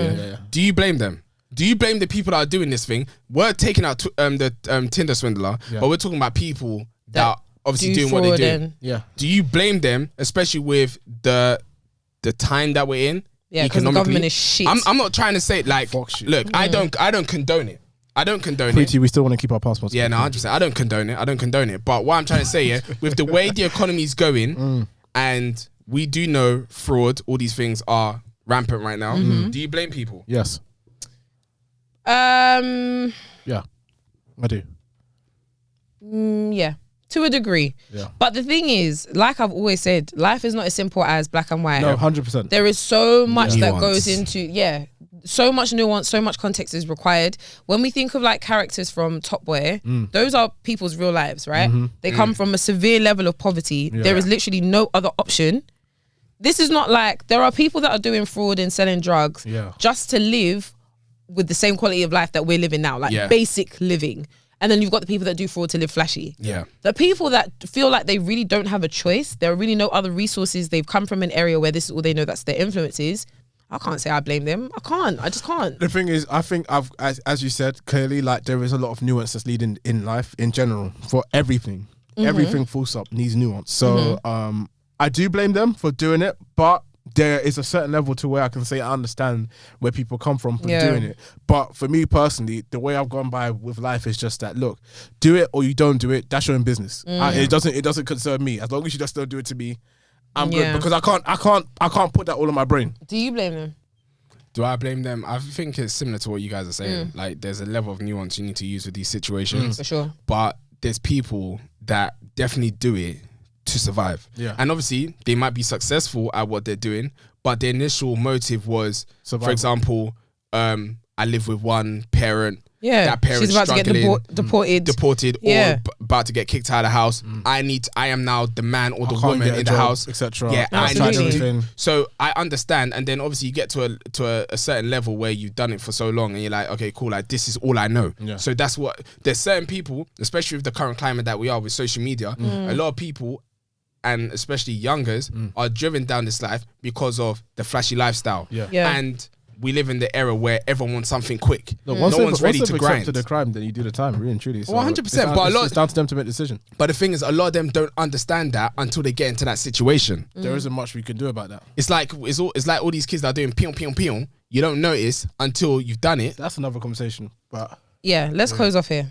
do you blame them? Do you blame the people that are doing this thing? We're taking out the Tinder Swindler, but we're talking about people that are obviously doing what they're doing. Do you blame them, especially with the time that we're in? Yeah, because the government is shit. I'm not trying to say like, look, I don't condone it. I don't condone it. We still want to keep our passports. Yeah, no, 100%. I don't condone it. But what I'm trying to say, with the way the economy's going, and we do know fraud, all these things are rampant right now. Do you blame people? Yes. Yeah, I do. Yeah, to a degree. Yeah. But the thing is, like I've always said, life is not as simple as black and white. No, 100%. There is so much that goes into so much nuance, so much context is required. When we think of like characters from Top Boy, those are people's real lives, right? They come from a severe level of poverty. There is literally no other option. This is not like, there are people that are doing fraud and selling drugs just to live with the same quality of life that we're living now, like basic living. And then you've got the people that do fraud to live flashy. Yeah. The people that feel like they really don't have a choice, there are really no other resources, they've come from an area where this is all they know, that's their influences. I can't say I blame them. I just can't. The thing is, I think as you said, clearly, like there is a lot of nuance that's leading in life in general for everything. Everything full stop needs nuance. So I do blame them for doing it, but there is a certain level to where I can say I understand where people come from doing it. But for me personally, the way I've gone by with life is just that, look, do it or you don't do it, that's your own business. It doesn't concern me. As long as you just don't do it to me, I'm good, because I can't put that all on my brain. Do you blame them? Do I blame them? I think it's similar to what you guys are saying. Like, there's a level of nuance you need to use with these situations. For sure. But there's people that definitely do it to survive. Yeah. And obviously, they might be successful at what they're doing, but their initial motive was, survival. For example, I live with one parent. that parent's she's about to get deported or about to get kicked out of the house. I am now the man or the woman in the house, etc. Yeah, I need to do. So I understand, and then obviously you get to a certain level where you've done it for so long, and you're like, okay, cool, like this is all I know. So that's what there's certain people, especially with the current climate that we are with social media, a lot of people, and especially youngers, are driven down this life because of the flashy lifestyle. And we live in the era where everyone wants something quick. Look, no one's ready to grind. Once they've accepted the crime, then you do the time, really and truly. So 100%. But it's down to them to make a decision. But the thing is, a lot of them don't understand that until they get into that situation. There isn't much we can do about that. It's like all these kids that are doing pion pion pion. You don't notice until you've done it. That's another conversation. But let's close off here.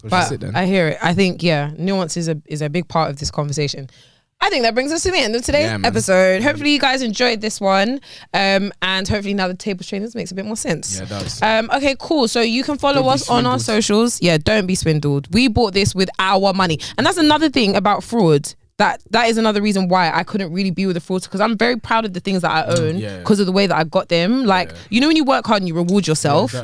But I hear it. I think nuance is a big part of this conversation. I think that brings us to the end of today's episode. Hopefully you guys enjoyed this one. And hopefully now the table trainers makes a bit more sense. Yeah, it does. Okay, cool. So you can follow us on our socials. Yeah, don't be swindled. We bought this with our money. And that's another thing about fraud. That is another reason why I couldn't really be with a fraudster, because I'm very proud of the things that I own because of the way that I got them. Like, you know, when you work hard and you reward yourself,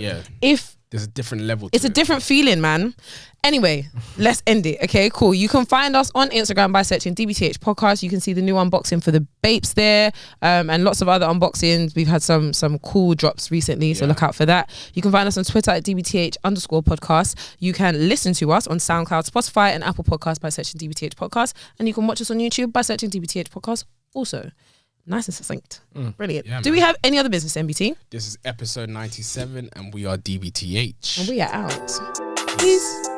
if there's a different level. It's a different feeling, man. Anyway, let's end it. Okay, cool. You can find us on Instagram by searching DBTHPodcast. You can see the new unboxing for the Bapes there, and lots of other unboxings. We've had some cool drops recently, so look out for that. You can find us on Twitter at DBTH_podcast. You can listen to us on Soundcloud, Spotify, and Apple Podcasts by searching DBTH Podcast. And you can watch us on YouTube by searching DBTH Podcast also. Nice and succinct. Brilliant. Do we have any other business, MBT? This is episode 97 and we are DBTH. And we are out. Peace.